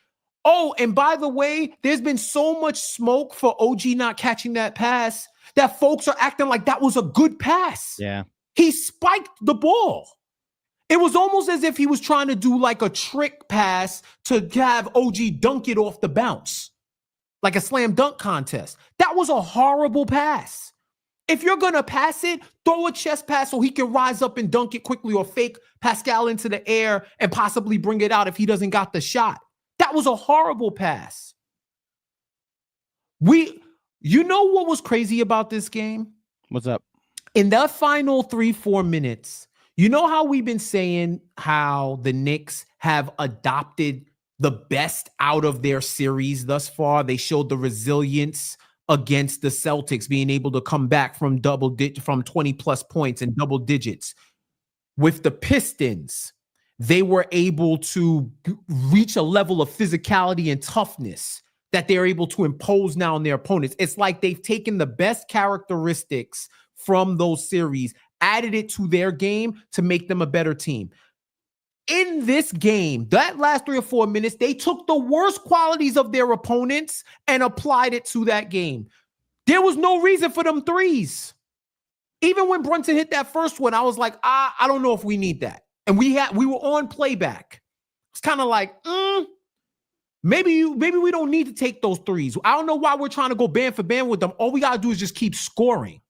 Oh, and by the way, there's been so much smoke for OG not catching that pass that folks are acting like that was a good pass. Yeah. He spiked the ball. It was almost as if he was trying to do like a trick pass to have OG dunk it off the bounce, like a slam dunk contest. That was a horrible pass. If you're going to pass it, throw a chest pass so he can rise up and dunk it quickly, or fake Pascal into the air and possibly bring it out if he doesn't got the shot. That was a horrible pass. You know what was crazy about this game? What's up? In that final 3-4 minutes, you know how we've been saying how the Knicks have adopted the best out of their series thus far? They showed the resilience against the Celtics, being able to come back from 20 plus points and double digits. With the Pistons, they were able to reach a level of physicality and toughness that they're able to impose now on their opponents. It's like they've taken the best characteristics from those series, added it to their game to make them a better team. In this game, that last 3 or 4 minutes, they took the worst qualities of their opponents and applied it to that game. There was no reason for them threes. Even when Brunson hit that first one, I was like, I don't know if we need that. And we were on playback. It's kind of like, maybe we don't need to take those threes. I don't know why we're trying to go band for band with them. All we got to do is just keep scoring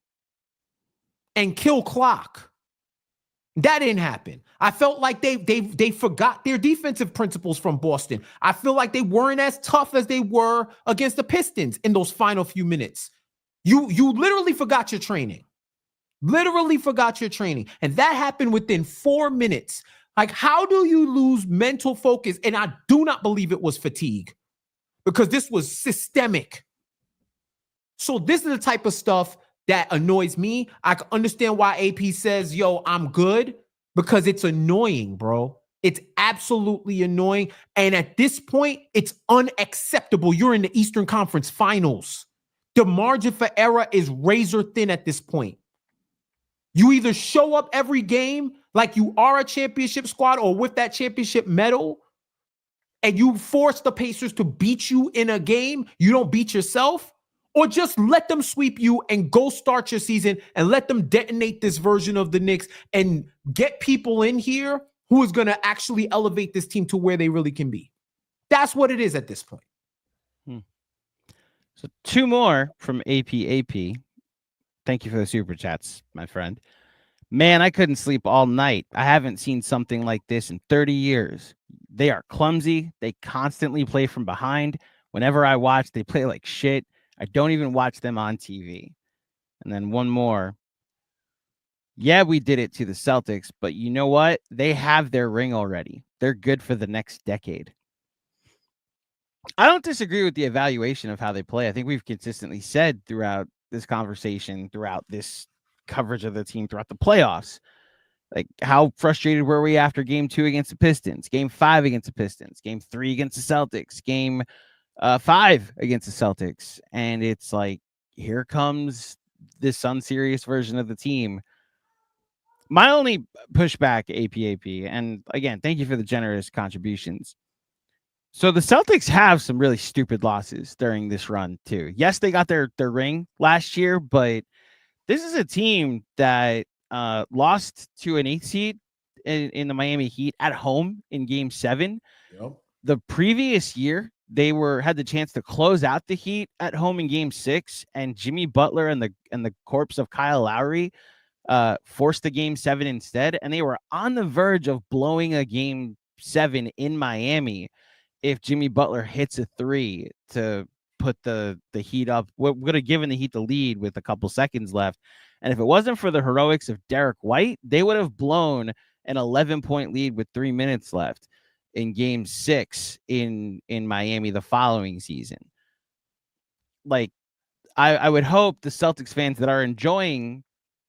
and kill clock. That didn't happen. I felt like they forgot their defensive principles from Boston. I feel like they weren't as tough as they were against the Pistons in those final few minutes. You literally forgot your training. Literally forgot your training. And that happened within 4 minutes. Like, how do you lose mental focus? And I do not believe it was fatigue, because this was systemic. So this is the type of stuff that annoys me. I can understand why AP says, yo, I'm good, because it's annoying, bro. It's absolutely annoying. And at this point, it's unacceptable. You're in the Eastern Conference Finals. The margin for error is razor thin at this point. You either show up every game like you are a championship squad or with that championship medal, and you force the Pacers to beat you in a game, you don't beat yourself, or just let them sweep you and go start your season and let them detonate this version of the Knicks and get people in here who is going to actually elevate this team to where they really can be. That's what it is at this point. So 2 more from AP. Thank you for the super chats, my friend. Man, I couldn't sleep all night. I haven't seen something like this in 30 years. They are clumsy. They constantly play from behind. Whenever I watch, they play like shit. I don't even watch them on TV. And then one more. Yeah, we did it to the Celtics, but you know what? They have their ring already. They're good for the next decade. I don't disagree with the evaluation of how they play. I think we've consistently said throughout this conversation, throughout this coverage of the team, throughout the playoffs, like how frustrated were we after game 2 against the Pistons, game 5 against the Pistons, game 3 against the Celtics, game 5 against the Celtics. And it's like, here comes this unserious version of the team. My only pushback, AP, and again, thank you for the generous contributions. So the Celtics have some really stupid losses during this run too. Yes, they got their ring last year, but this is a team that lost to an 8th seed in the Miami Heat at home in game 7. Yep. The previous year, they had the chance to close out the Heat at home in game 6, and Jimmy Butler and the corpse of Kyle Lowry forced the game 7 instead. And they were on the verge of blowing a game 7 in Miami if Jimmy Butler hits a 3 to put the Heat up. Would have given the Heat the lead with a couple seconds left. And if it wasn't for the heroics of Derek White, they would have blown an 11-point lead with 3 minutes left in game 6 in Miami the following season. Like, I would hope the Celtics fans that are enjoying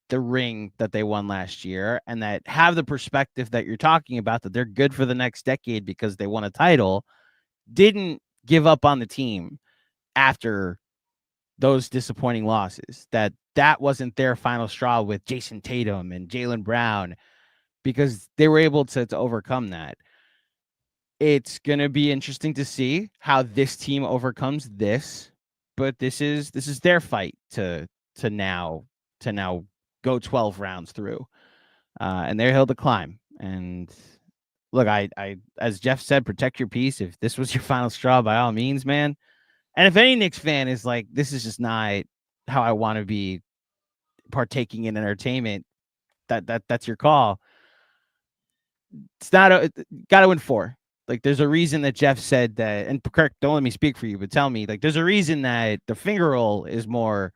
the ring that they won last year and that have the perspective that you're talking about, that they're good for the next decade because they won a title, didn't give up on the team after those disappointing losses, that wasn't their final straw with Jason Tatum and Jaylen Brown, because they were able to overcome that. It's going to be interesting to see how this team overcomes this, but this is their fight to now go 12 rounds through, and they're hill to climb. And look, I as Jeff said, protect your peace. If this was your final straw, by all means, man. And if any Knicks fan is like, this is just not how I want to be partaking in entertainment, that's your call. It's not got to win 4. Like, there's a reason that Jeff said that, and Kirk, don't let me speak for you, but tell me, like, there's a reason that the finger roll is more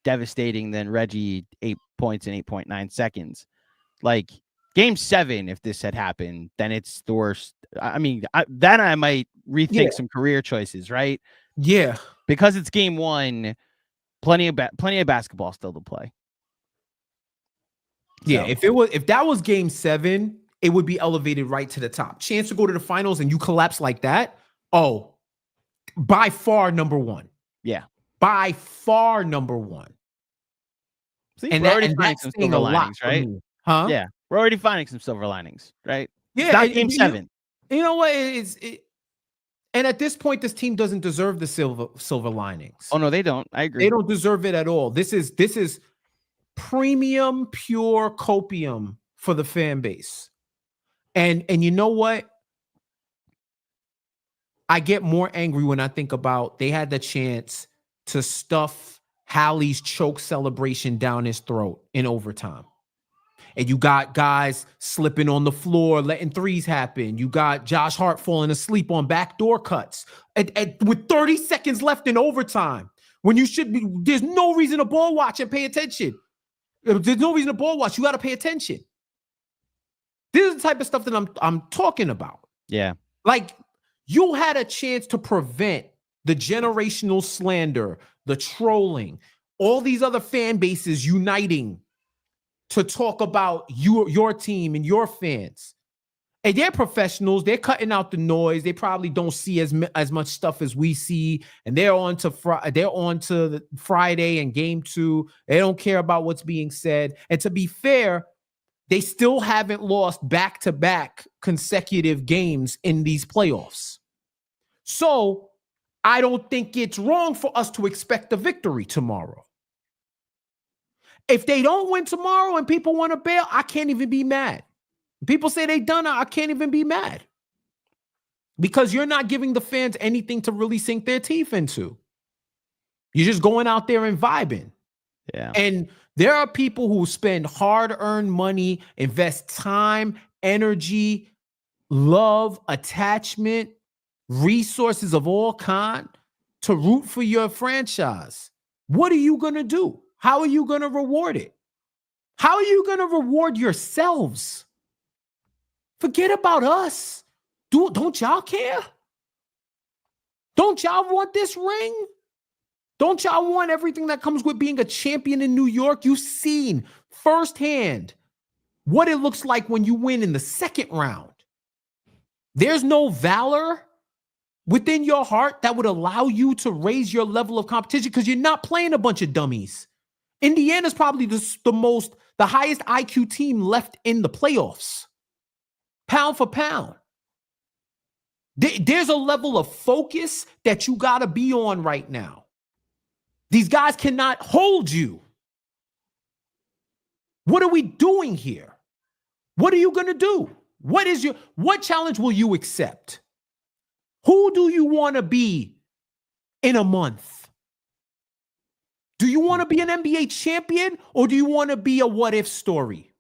devastating than Reggie 8 points in 8.9 seconds. Like, game 7, if this had happened, then it's the worst. I mean, then I might rethink some career choices, right? Yeah. Because it's game 1, plenty of basketball still to play. Yeah, if that was game 7, it would be elevated right to the top. Chance to go to the finals and you collapse like that. Oh, by far number 1. Yeah. By far number 1. See, and we're already that's finding some saying silver a lot linings, for right? me. Huh? Yeah. We're already finding some silver linings, right? Yeah. It's not game 7. You know what? And at this point, this team doesn't deserve the silver linings. Oh no, they don't. I agree. They don't deserve it at all. This is premium, pure copium for the fan base. And you know what? I get more angry when I think about they had the chance to stuff Hallie's choke celebration down his throat in overtime. And you got guys slipping on the floor, letting threes happen. You got Josh Hart falling asleep on backdoor cuts with 30 seconds left in overtime. When you should be, there's no reason to ball watch and pay attention. There's no reason to ball watch. You got to pay attention. This is the type of stuff that I'm talking about. Yeah. Like, you had a chance to prevent the generational slander, the trolling, all these other fan bases uniting to talk about your team and your fans. And they're professionals. They're cutting out the noise. They probably don't see as much stuff as we see. And they're on to the Friday and game 2. They don't care about what's being said. And to be fair, they still haven't lost back-to-back consecutive games in these playoffs. So I don't think it's wrong for us to expect a victory tomorrow. If they don't win tomorrow and people want to bail, I can't even be mad. People say they done it, I can't even be mad. Because you're not giving the fans anything to really sink their teeth into. You're just going out there and vibing. Yeah. And there are people who spend hard-earned money, invest time, energy, love, attachment, resources of all kind to root for your franchise. What are you going to do? How are you going to reward it? How are you going to reward yourselves? Forget about us. Don't y'all care? Don't y'all want this ring? Don't y'all want everything that comes with being a champion in New York? You've seen firsthand what it looks like when you win in the second round. There's no valor within your heart that would allow you to raise your level of competition because you're not playing a bunch of dummies. Indiana's probably the highest IQ team left in the playoffs. Pound for pound. There's a level of focus that you got to be on right now. These guys cannot hold you. What are we doing here? What are you going to do? What challenge will you accept? Who do you want to be in a month? Do you want to be an NBA champion or do you want to be a what if story?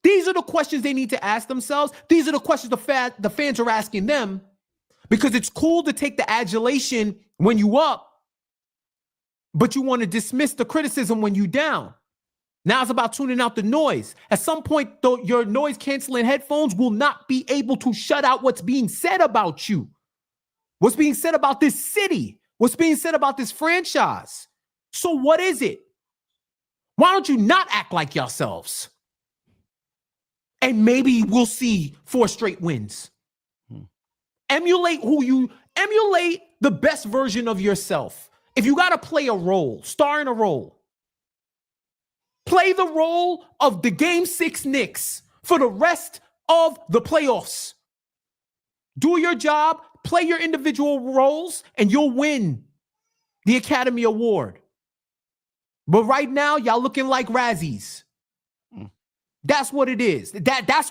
These are the questions they need to ask themselves. These are the questions the fans are asking them, because it's cool to take the adulation when you up, but you want to dismiss the criticism when you down. Now it's about tuning out the noise. At some point, though, your noise-canceling headphones will not be able to shut out what's being said about you, what's being said about this city, what's being said about this franchise. So what is it? Why don't you not act like yourselves? And maybe we'll see 4 straight wins. Emulate the best version of yourself. If you got to play a role, star in a role, play the role of the Game 6 Knicks for the rest of the playoffs. Do your job, play your individual roles, and you'll win the Academy Award. But right now, y'all looking like Razzies. That's what it is. That's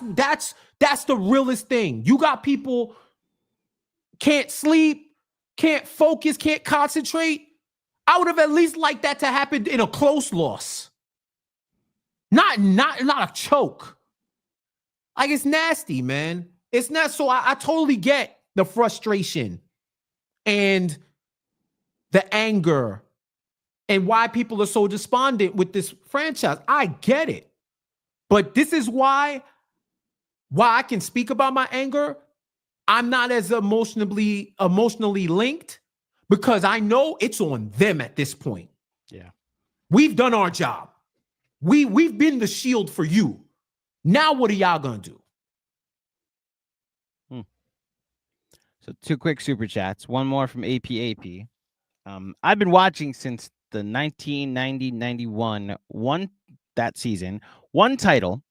the realest thing. You got people can't sleep, can't focus, can't concentrate. I would have at least liked that to happen in a close loss. Not a choke. Like, it's nasty, man. It's not. So I totally get the frustration and the anger and why people are so despondent with this franchise. I get it. But this is why I can speak about my anger. I'm not as emotionally linked, because I know it's on them at this point. Yeah. We've done our job. We've been the shield for you. Now what are y'all gonna do? So 2 quick super chats. One more from APAP. I've been watching since the 1990-91 that season. One title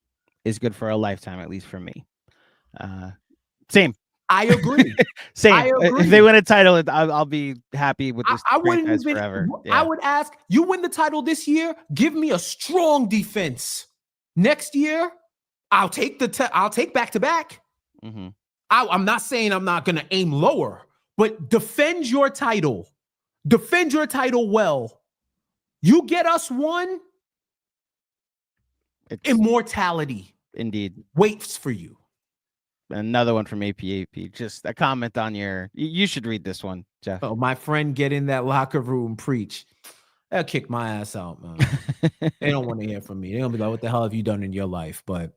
is good for a lifetime, at least for me. Same. I agree. Same. I agree. If they win a title, I'll be happy with this franchise forever. I would ask, you win the title this year, give me a strong defense. Next year, I'll take back-to-back. Mm-hmm. I'm not saying I'm not going to aim lower, but defend your title. Defend your title well. You get us one, immortality indeed waits for you. Another one from APAP. Just a comment on you should read this one, Jeff. Oh, my friend, get in that locker room, preach. They'll kick my ass out, man. They don't want to hear from me. They're going to be like, what the hell have you done in your life? But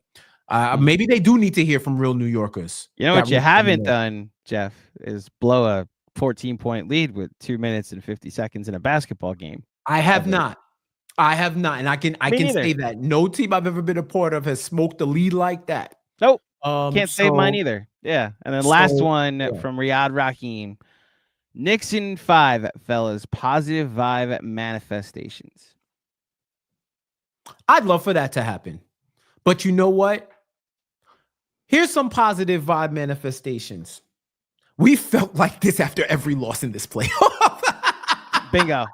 maybe they do need to hear from real New Yorkers. You know what you haven't done, Jeff, is blow a 14-point lead with 2 minutes and 50 seconds in a basketball game. I have not. And I can say that no team I've ever been a part of has smoked a lead like that. Nope. Can't save mine either. Yeah. And then last one from Riyad Raheem. Knicks in 5, fellas. Positive vibe manifestations. I'd love for that to happen. But you know what? Here's some positive vibe manifestations. We felt like this after every loss in this playoff. Bingo.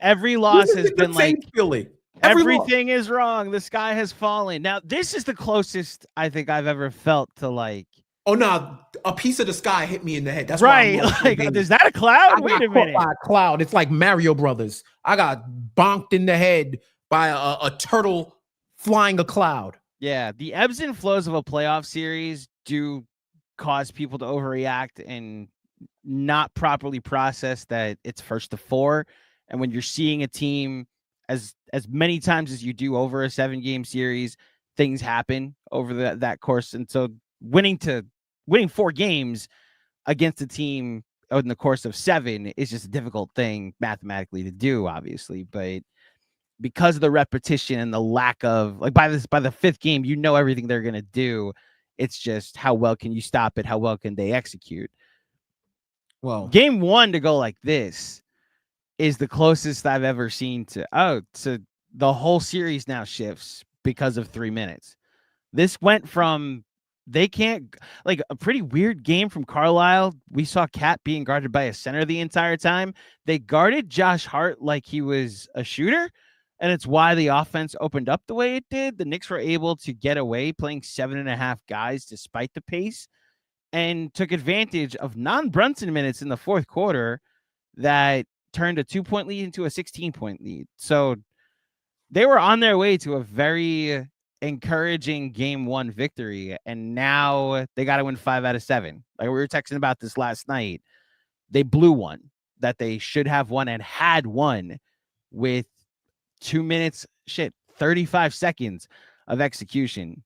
Every loss has been like feeling. Everything is wrong. The sky has fallen. Now, this is the closest I think I've ever felt to like. Oh no! A piece of the sky hit me in the head. That's right. Like, is that a cloud? Wait a minute. By a cloud. It's like Mario Brothers. I got bonked in the head by a turtle flying a cloud. Yeah, the ebbs and flows of a playoff series do cause people to overreact and not properly process that it's first to 4. And when you're seeing a team as many times as you do over a 7-game series, things happen over that course. And so winning 4 games against a team in the course of 7 is just a difficult thing mathematically to do, obviously. But because of the repetition and the lack of by the 5th game, you know everything they're gonna do. It's just how well can you stop it? How well can they execute? Well, game 1 to go like this is the closest I've ever seen to the whole series now shifts because of 3 minutes. This went from they can't a pretty weird game from Carlisle. We saw Cat being guarded by a center the entire time. They guarded Josh Hart like he was a shooter, and it's why the offense opened up the way it did. The Knicks were able to get away playing 7.5 guys despite the pace, and took advantage of non-Brunson minutes in the 4th quarter that turned a 2-point lead into a 16-point lead. So they were on their way to a very encouraging game 1 victory, and now they got to win 5 out of 7. Like we were texting about this last night. They blew one that they should have won and had won with 2 minutes, 35 seconds of execution.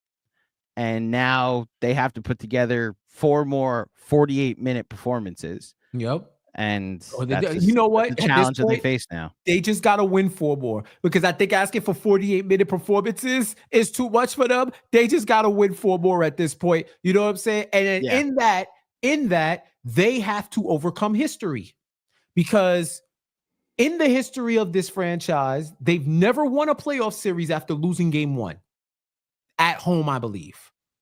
And now they have to put together 4 more 48-minute performances. Yep. And you know what? The challenge that they face now. They just got to win 4 more, because I think asking for 48-minute performances is too much for them. They just got to win 4 more at this point. You know what I'm saying? And then in that, they have to overcome history, because in the history of this franchise, they've never won a playoff series after losing game 1 at home, I believe.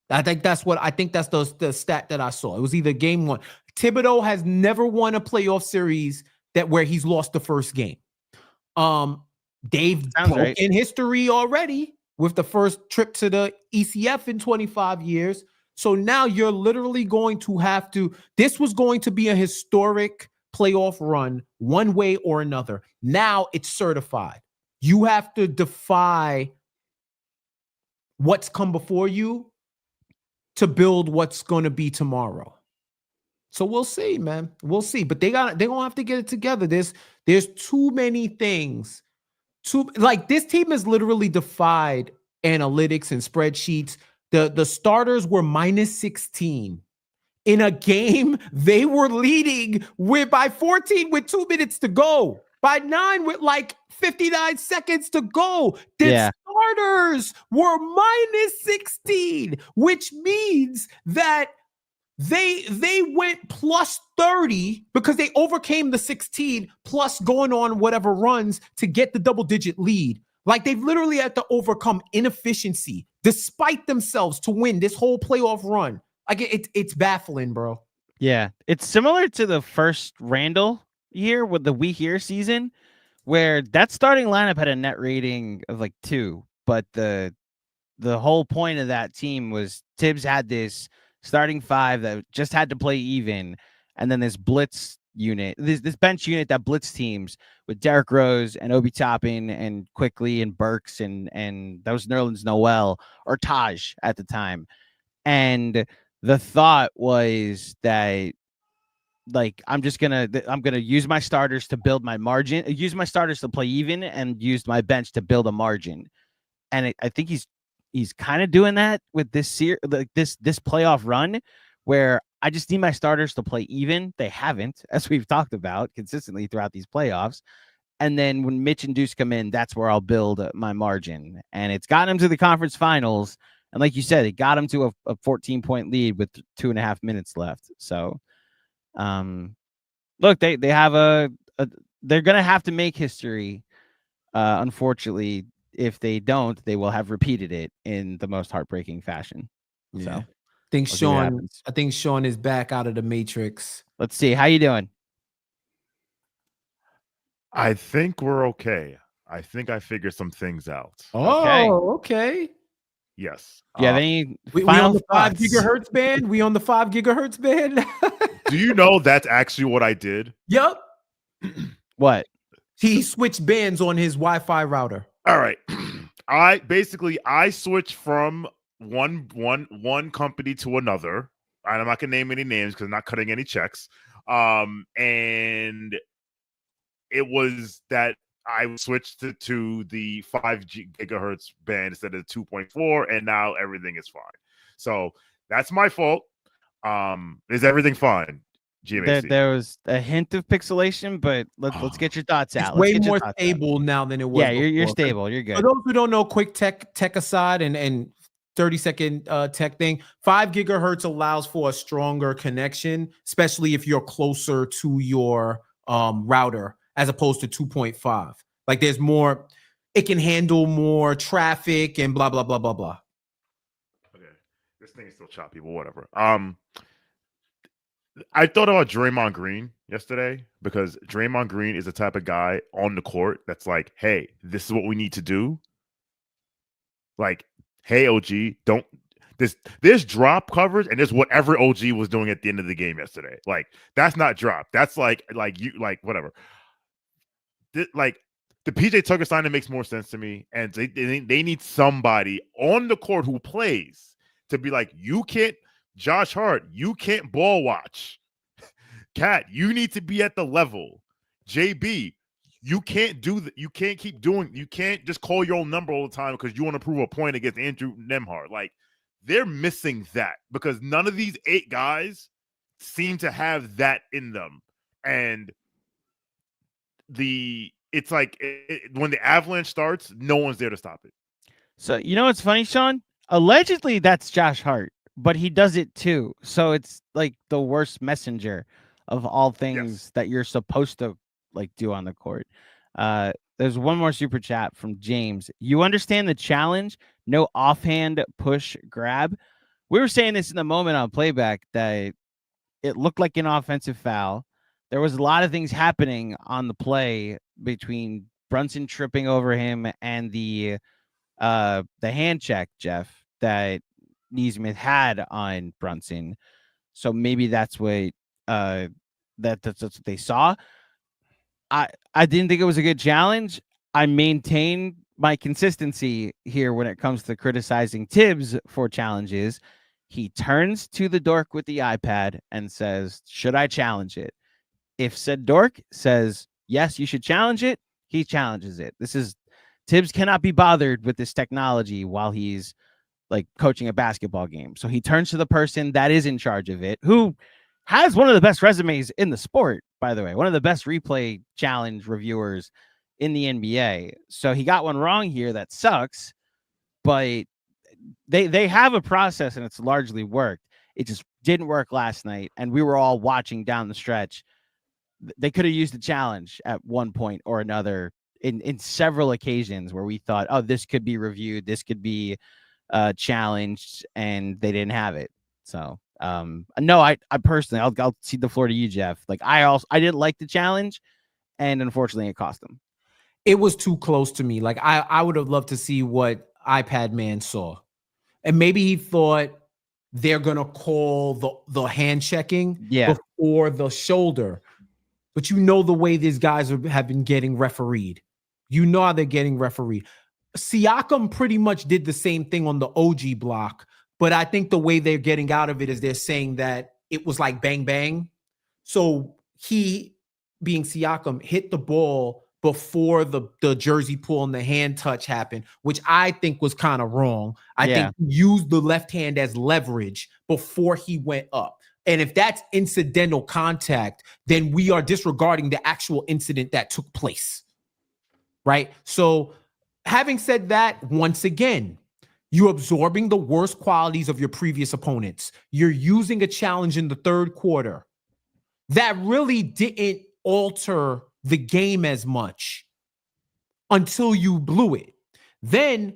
I think that's the stat that I saw. It was either game 1. Thibodeau has never won a playoff series where he's lost the first game. They've broken history already with the first trip to the ECF in 25 years. So now you're literally going to have to. This was going to be a historic playoff run one way or another. Now it's certified. You have to defy what's come before you to build what's going to be tomorrow. So we'll see, man. We'll see. But they're going to have to get it together. There's too many things. This team has literally defied analytics and spreadsheets. The starters were minus 16 in a game they were leading by 14 with 2 minutes to go. By 9 with 59 seconds to go. The starters were minus 16, which means that they went plus 30 because they overcame the 16 plus going on whatever runs to get the double-digit lead. They've literally had to overcome inefficiency despite themselves to win this whole playoff run. It's baffling, bro. Yeah, it's similar to the first Randall year with the We Here season, where that starting lineup had a net rating of 2, but the whole point of that team was Tibbs had this starting 5 that just had to play even, and then this blitz unit, this bench unit that blitz teams with Derrick Rose and Obi Toppin and Quickly and Burks and that was Nerlens Noel or Taj at the time. And the thought was that I'm gonna use my starters to build my margin, use my starters to play even, and use my bench to build a margin. And I think he's kind of doing that with this this playoff run, where I just need my starters to play even. They haven't, as we've talked about consistently throughout these playoffs. And then when Mitch and Deuce come in, that's where I'll build my margin. And it's gotten him to the conference finals. And like you said, it got him to a 14-point lead with 2.5 minutes left. So, look, they have they're going to have to make history. Unfortunately, if they don't, they will have repeated it in the most heartbreaking fashion. Yeah. So I think Shawn is back out of the Matrix. Let's see. How you doing? I think we're okay. I think I figured some things out. Oh, okay. Yes. Do you have any we final on the 5 thoughts? gigahertz band? We on the 5 gigahertz band? Do you know that's actually what I did? Yep. What? He switched bands on his Wi-Fi router. All right. I switched from one company to another. I'm not gonna name any names because I'm not cutting any checks. And it was that I switched to the 5 gigahertz band instead of 2.4, and now everything is fine. So that's my fault. Is everything fine? GMAC. There was a hint of pixelation, but let's get your thoughts It's out. way more stable now than it was. Yeah, you're before. stable. You're good. For those who don't know, quick tech aside and 30-second tech thing, 5 gigahertz allows for a stronger connection, especially if you're closer to your router as opposed to 2.5. Like there's more, it can handle more traffic and blah blah blah blah blah. Okay, this thing is still choppy, but whatever. I thought about Draymond Green yesterday because Draymond Green is the type of guy on the court that's like, hey, this is what we need to do. Like, hey, OG, don't there's drop coverage and there's whatever OG was doing at the end of the game yesterday. Like, that's not drop. That's like whatever. Like the PJ Tucker signing makes more sense to me, and they need somebody on the court who plays to be like, you can't. Josh Hart, you can't ball watch. Cat, you need to be at the level. JB, you can't do that. You can't keep doing. You can't just call your own number all the time because you want to prove a point against Andrew Nembhard. Like, they're missing that because none of these 8 guys seem to have that in them. And it's like when the avalanche starts, no one's there to stop it. So you know what's funny, Sean? Allegedly, that's Josh Hart. But he does it too. So it's like the worst messenger of all things that you're supposed to like do on the court. There's one more super chat from James. You understand the challenge? No offhand push grab. We were saying this in the moment on playback that it looked like an offensive foul. There was a lot of things happening on the play between Brunson tripping over him and the hand check, Jeff, that Nesmith had on Brunson, so maybe that's what that's what they saw. I didn't think it was a good challenge. I maintain my consistency here when it comes to criticizing Tibbs for challenges. He turns to the dork with the iPad and says, "Should I challenge it?" If said dork says, "Yes, you should challenge it," he challenges it. Tibbs cannot be bothered with this technology while he's like coaching a basketball game. So he turns to the person that is in charge of it, who has one of the best resumes in the sport, by the way, one of the best replay challenge reviewers in the NBA. So he got one wrong here. That sucks, but they have a process and it's largely worked. It just didn't work last night. And we were all watching down the stretch. They could have used the challenge at one point or another in several occasions where we thought, oh, this could be reviewed. This could be challenged, and they didn't have it. So no, I personally, I'll cede the floor to you, Jeff. Like I didn't like the challenge, and unfortunately it cost them. It was too close to me. Like I would have loved to see what iPad man saw, and maybe he thought they're gonna call the hand checking before the shoulder. But you know the way these guys have been getting refereed. You know how they're getting refereed. Siakam pretty much did the same thing on the OG block, but I think the way they're getting out of it is they're saying that it was like bang, bang. So he, being Siakam, hit the ball before the jersey pull and the hand touch happened, which I think was kind of wrong. I think he used the left hand as leverage before he went up. And if that's incidental contact, then we are disregarding the actual incident that took place, right? So having said that, once again, you're absorbing the worst qualities of your previous opponents. You're using a challenge in the third quarter that really didn't alter the game as much until you blew it. Then,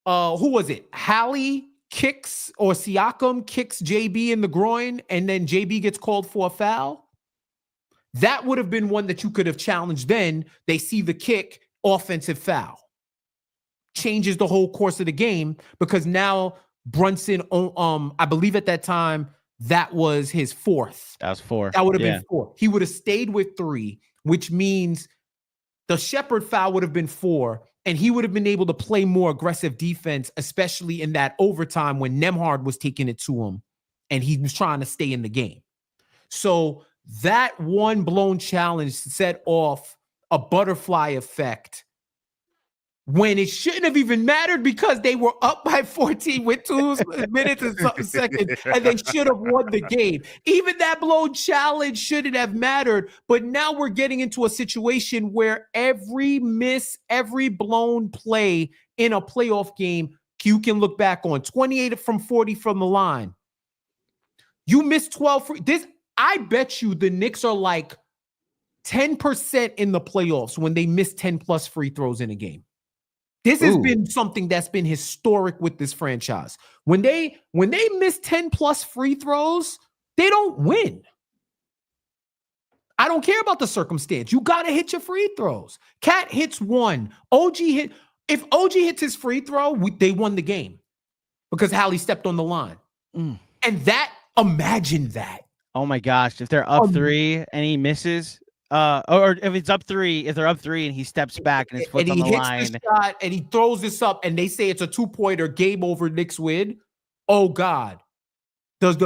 who was it? Hallie kicks, or Siakam kicks JB in the groin, and then JB gets called for a foul. That would have been one that you could have challenged then. They see the kick, offensive foul. Changes the whole course of the game because now Brunson, I believe at that time, that was his 4th. That was 4. That would have been 4. He would have stayed with 3, which means the Shepherd foul would have been 4, and he would have been able to play more aggressive defense, especially in that overtime when Nembhard was taking it to him and he was trying to stay in the game. So that one blown challenge set off a butterfly effect when it shouldn't have even mattered because they were up by 14 with 2 minutes and something seconds, and they should have won the game. Even that blown challenge shouldn't have mattered, but now we're getting into a situation where every miss, every blown play in a playoff game, you can look back on 28 from 40 from the line. You missed 12 free. I bet you the Knicks are like 10% in the playoffs when they miss 10 plus free throws in a game. This has been something that's been historic with this franchise. When they miss 10 plus free throws, they don't win. I don't care about the circumstance. You got to hit your free throws. Cat hits one. If OG hits his free throw, they won the game because Hallie stepped on the line. And imagine that. Oh my gosh. If they're up 3 and he misses, or if it's up 3, if they're up 3 and he steps back and his foot's on the line, the shot and he throws this up and they say it's a 2-pointer, game over, Knicks win. Oh God. It's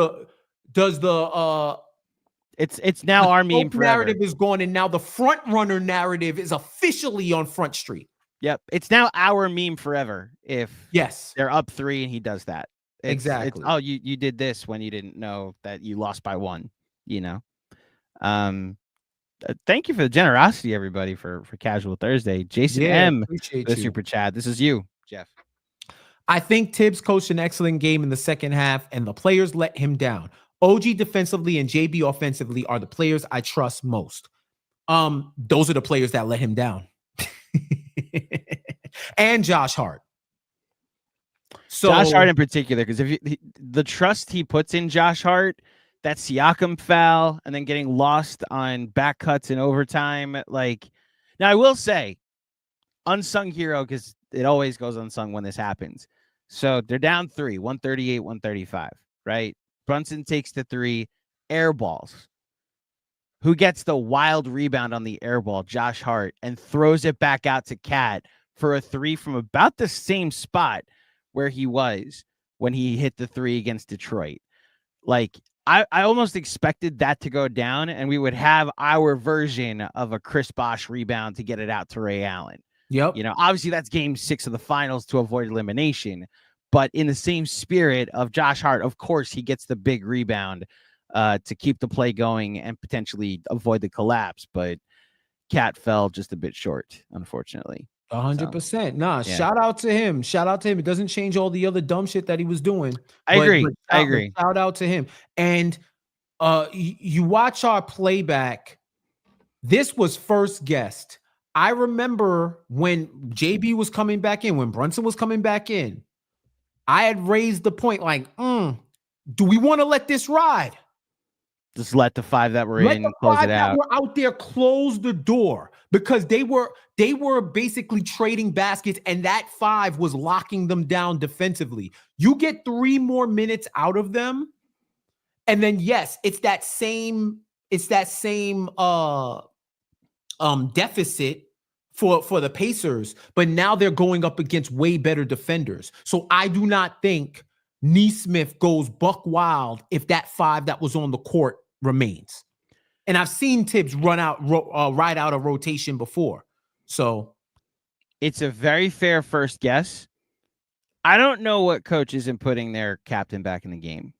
now our meme forever. Narrative is gone, and now the front runner narrative is officially on Front Street. Yep. It's now our meme forever if they're up 3 and he does that. Exactly. You did this when you didn't know that you lost by 1, you know. Thank you for the generosity, everybody, for Casual Thursday. Jason M, the super chat. This is you, Jeff. I think Tibbs coached an excellent game in the second half, and the players let him down. OG defensively and JB offensively are the players I trust most. Those are the players that let him down. And Josh Hart. So Josh Hart in particular, because the trust he puts in Josh Hart, that Siakam foul and then getting lost on back cuts in overtime. Like, now I will say, unsung hero, because it always goes unsung when this happens. So they're down 3, 138, 135, right? Brunson takes the 3, air balls. Who gets the wild rebound on the air ball? Josh Hart, and throws it back out to Cat for a 3 from about the same spot where he was when he hit the 3 against Detroit. Like, I almost expected that to go down and we would have our version of a Chris Bosh rebound to get it out to Ray Allen. Yep. You know, obviously that's game 6 of the finals to avoid elimination, but in the same spirit of Josh Hart, of course, he gets the big rebound to keep the play going and potentially avoid the collapse. But Cat fell just a bit short, unfortunately. 100%. Nah, shout out to him. Shout out to him. It doesn't change all the other dumb shit that he was doing. I agree. Shout out to him. And you watch our playback. This was first guessed. I remember when JB was coming back in, when Brunson was coming back in, I had raised the point like, do we want to let this ride? Just let the 5 that were in close it out. We're out there, close the door, because they were basically trading baskets, and that 5 was locking them down defensively. You get 3 more minutes out of them, and then yes, it's that same deficit for the Pacers, but now they're going up against way better defenders. So I do not think Nesmith goes buck wild if that 5 that was on the court remains. And I've seen Tibbs ride out a rotation before. So it's a very fair first guess. I don't know what coach isn't putting their captain back in the game.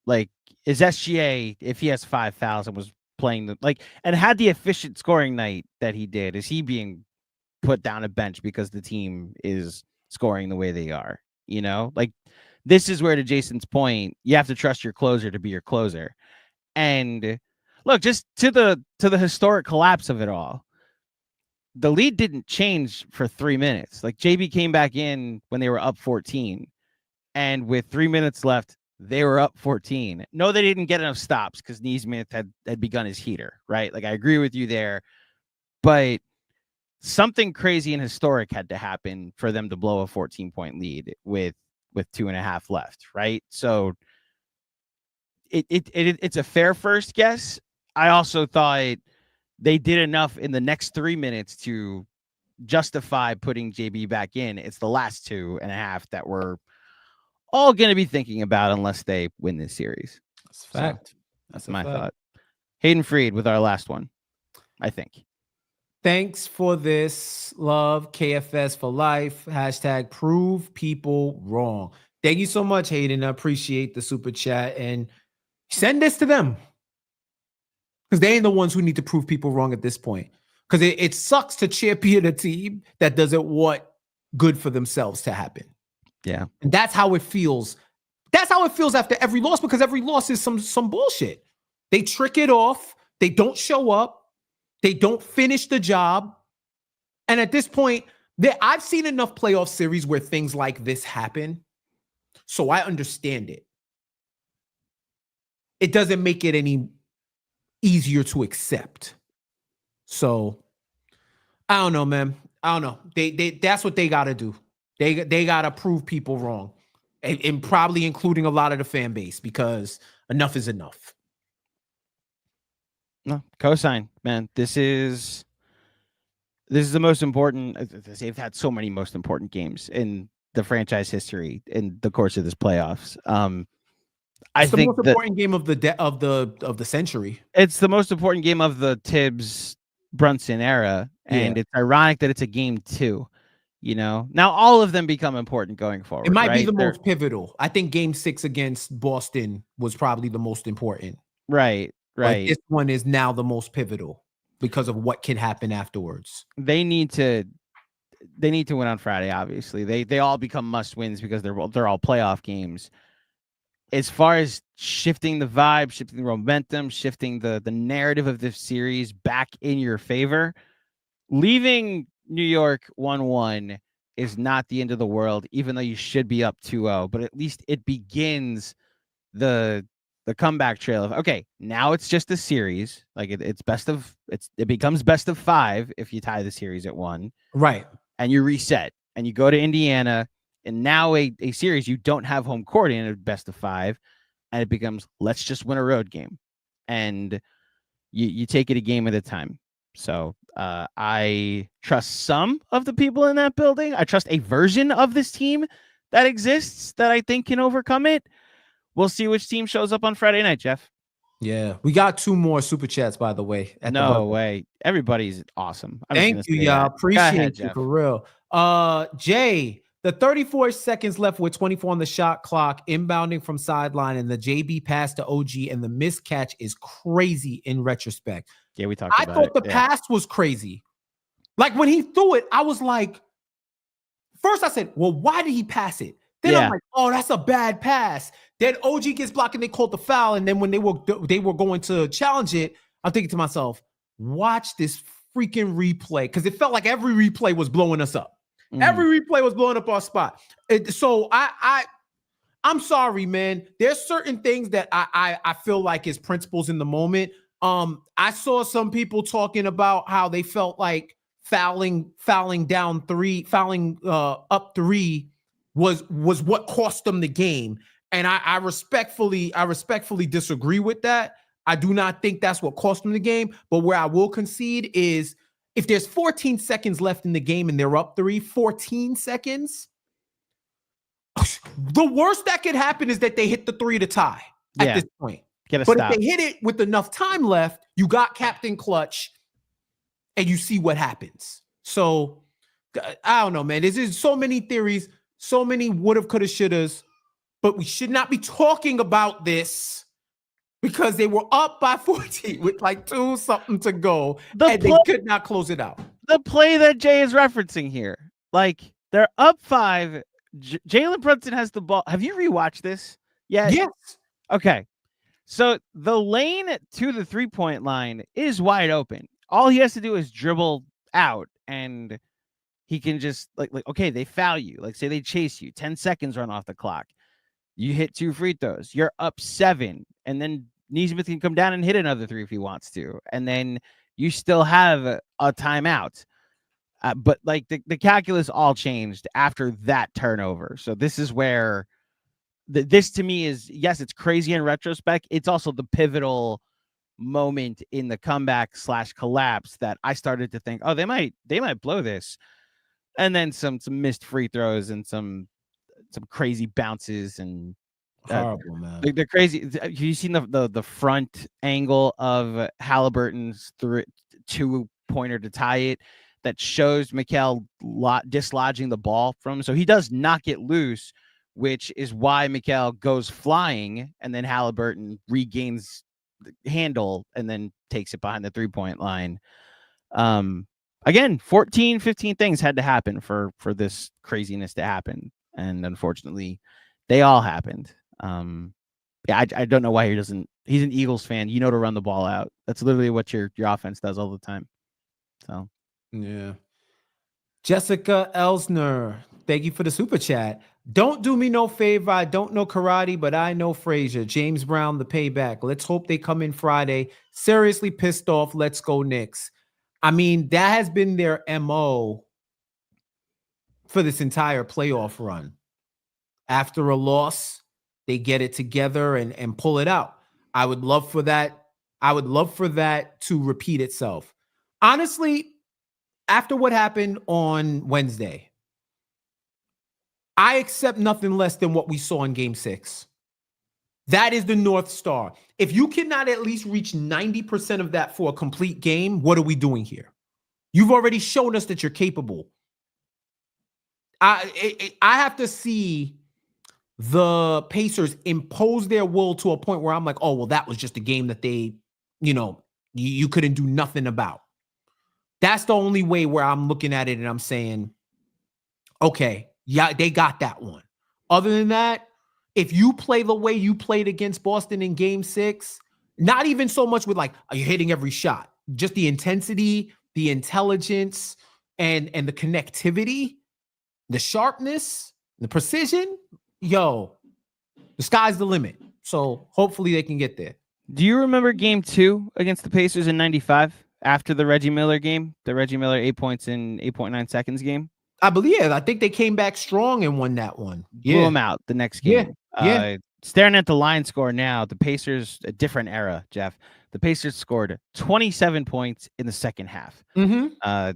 Like, is SGA, if he has 5 fouls and was playing and had the efficient scoring night that he did, is he being put down a bench because the team is scoring the way they are? You know, like, this is where, to Jason's point, you have to trust your closer to be your closer. And look, just to the historic collapse of it all, the lead didn't change for 3 minutes. Like, JB came back in when they were up 14, and with 3 minutes left, they were up 14. No, they didn't get enough stops because Nesmith had begun his heater, right? Like, I agree with you there, but something crazy and historic had to happen for them to blow a 14-point lead with 2.5 left, right? So it's a fair first guess. I also thought they did enough in the next 3 minutes to justify putting JB back in. It's the last 2.5 that we're all going to be thinking about unless they win this series. That's a fact. That's my thought. Hayden Freed with our last one, I think. Thanks for this. Love KFS for life. Hashtag prove people wrong. Thank you so much, Hayden. I appreciate the super chat. And send this to them. Because they ain't the ones who need to prove people wrong at this point. Because it sucks to champion a team that doesn't want good for themselves to happen. Yeah. And that's how it feels. That's how it feels after every loss, because every loss is some bullshit. They trick it off. They don't show up. They don't finish the job. And at this point, I've seen enough playoff series where things like this happen. So I understand it. It doesn't make it any easier to accept. So I don't know, man. I don't know. They that's what they got to do. They got to prove people wrong, and probably including a lot of the fan base, because enough is enough. No, cosign, man. This is the most important. They've had so many most important games in the franchise history in the course of this playoffs. I think the most important game of the century. It's the most important game of the Tibbs Brunson era, and it's ironic that it's a game 2. You know, now all of them become important going forward. It might be the most pivotal. I think Game 6 against Boston was probably the most important. Right. Like, this one is now the most pivotal because of what can happen afterwards. They need to win on Friday. Obviously, they all become must wins because they're all playoff games. As far as shifting the vibe, shifting the momentum, shifting the narrative of this series back in your favor, leaving New York 1-1 is not the end of the world, even though you should be up 2-0. But at least it begins the comeback trail of, okay, now it's just a series. Like it becomes best of 5 if you tie the series at 1. Right. And you reset and you go to Indiana, and now a series you don't have home court in a best of 5, and it becomes, let's just win a road game. And you take it a game at a time. So I trust some of the people in that building. I trust a version of this team that exists that I think can overcome it. We'll see which team shows up on Friday night, Jeff. Yeah. We got 2 more super chats, by the way. No way. Everybody's awesome. Thank you, y'all. Appreciate you, for real. Jay, the 34 seconds left with 24 on the shot clock, inbounding from sideline, and the JB pass to OG and the miscatch is crazy in retrospect. Yeah, we talked about it. I thought the pass was crazy. Like, when he threw it, I was like, first I said, well, why did he pass it? Then I'm like, oh, that's a bad pass. Then OG gets blocked and they called the foul. And then when they were going to challenge it, I'm thinking to myself, watch this freaking replay. Because it felt like every replay was blowing us up. Every replay was blowing up our spot. So I'm sorry, man. There's certain things that I feel like is principles in the moment. I saw some people talking about how they felt like fouling up 3 was what cost them the game. And I respectfully disagree with that. I do not think that's what cost them the game. But where I will concede is, if there's 14 seconds left in the game and they're up 3, 14 seconds, the worst that could happen is that they hit the 3 to tie at this point. But if they hit it with enough time left, you got Captain Clutch, and you see what happens. So I don't know, man. There's so many theories, so many woulda, coulda, shouldas, but we should not be talking about this because they were up by 14 with like 2 something to go, and they could not close it out. The play that Jay is referencing here, like, they're up 5. Jalen Brunson has the ball. Have you rewatched this? Yes. Okay. So the lane to the 3-point line is wide open. All he has to do is dribble out, and he can just like okay, they foul you. Like, say they chase you. 10 seconds run off the clock. You hit 2 free throws. You're up 7, and then Nesmith can come down and hit another 3 if he wants to, and then you still have a timeout. But like the calculus all changed after that turnover. So this is where this to me is, yes, it's crazy in retrospect. It's also the pivotal moment in the comeback / collapse that I started to think, oh, they might blow this. And then some missed free throws and some crazy bounces and horrible, man. The crazy. Have you seen the front angle of Halliburton's 2 3-pointer to tie it that shows Mikal dislodging the ball from him. So he does knock it loose, which is why Mikal goes flying, and then Halliburton regains the handle and then takes it behind the 3-point line. Again, 14, 15 things had to happen for this craziness to happen. And unfortunately, they all happened. I don't know why he doesn't. He's an Eagles fan. You know, to run the ball out. That's literally what your offense does all the time. So, yeah. Jessica Elsner, thank you for the super chat. Don't do me no favor. I don't know karate, but I know Frazier. James Brown, the payback. Let's hope they come in Friday. Seriously pissed off. Let's go Knicks. I mean, that has been their MO for this entire playoff run. After a loss, they get it together and pull it out. I would love for that. I would love for that to repeat itself. Honestly, after what happened on Wednesday, I accept nothing less than what we saw in Game 6. That is the North Star. If you cannot at least reach 90% of that for a complete game, what are we doing here? You've already shown us that you're capable. I have to see the Pacers impose their will to a point where I'm like, oh, well, that was just a game that they, you couldn't do nothing about. That's the only way where I'm looking at it and I'm saying, okay, yeah, they got that one. Other than that, if you play the way you played against Boston in Game 6, not even so much with like, are you hitting every shot? Just the intensity, the intelligence, and the connectivity, the sharpness, the precision, the sky's the limit. So hopefully they can get there. do you remember Game 2 against the Pacers in '95 after the Reggie Miller game? The Reggie Miller 8 points in 8.9 seconds game? I believe. I think they came back strong and won that one. Blew them out the next game. Yeah. Staring at the line score now, the Pacers, a different era, Jeff. The Pacers scored 27 points in the second half. Mm-hmm.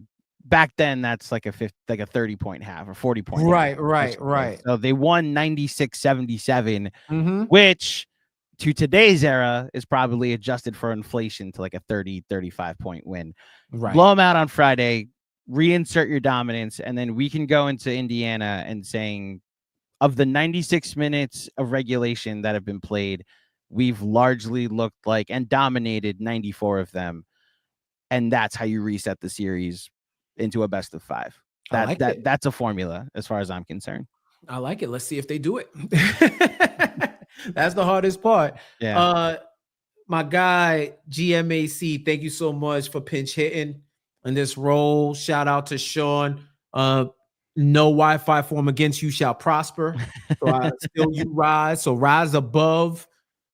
Back then, that's like a 30-point half or 40-point. Right. So they won 96-77, Mm-hmm. which to today's era is probably adjusted for inflation to like a 35-point win. Right. Blow them out on Friday, reinsert your dominance, and then we can go into Indiana and saying, of the 96 minutes of regulation that have been played, we've largely looked like and dominated 94 of them. And that's how you reset the series into a best of 5. That's a formula as far as I'm concerned. I like it. Let's see if they do it. That's the hardest part. Yeah. My guy, GMAC, thank you so much for pinch hitting in this role. Shout out to Shawn. No Wi-Fi form against you shall prosper. So still you rise. So rise above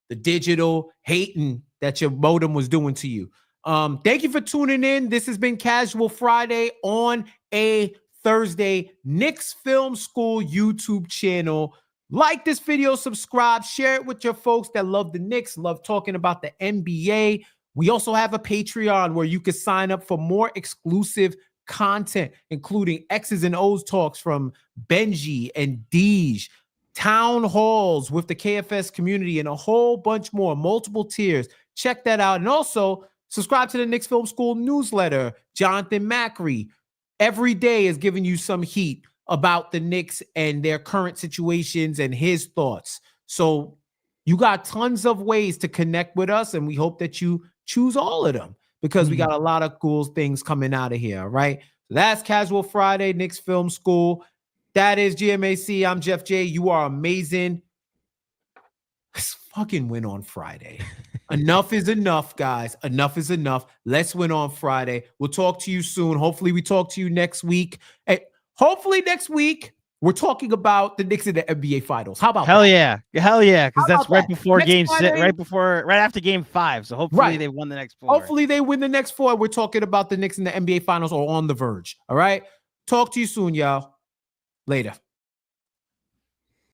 the digital hating that your modem was doing to you. Thank you for tuning in. This has been Casual Friday on a Thursday. Knicks Film School YouTube channel. Like this video, subscribe, share it with your folks that love the Knicks, love talking about the NBA. We also have a Patreon where you can sign up for more exclusive content, including X's and O's talks from Benji and Deej, town halls with the KFS community, and a whole bunch more, multiple tiers. Check that out. And also subscribe to the Knicks Film School newsletter. Jonathan Macri every day is giving you some heat about the Knicks and their current situations and his thoughts. So you got tons of ways to connect with us, and we hope that you choose all of them because we got a lot of cool things coming out of here, all right? So that's Casual Friday, Knicks Film School. That is GMAC. I'm Jeff J. You are amazing. Let's fucking win on Friday. Enough is enough, guys. Enough is enough. Let's win on Friday. We'll talk to you soon. Hopefully we talk to you next week. Hey, hopefully next week we're talking about the Knicks in the NBA Finals. How about that? Hell yeah, because that's right before Game 6, right after Game 5. So hopefully they won the next 4. Hopefully they win the next 4. We're talking about the Knicks in the NBA Finals or on the verge. All right. Talk to you soon, y'all. Later.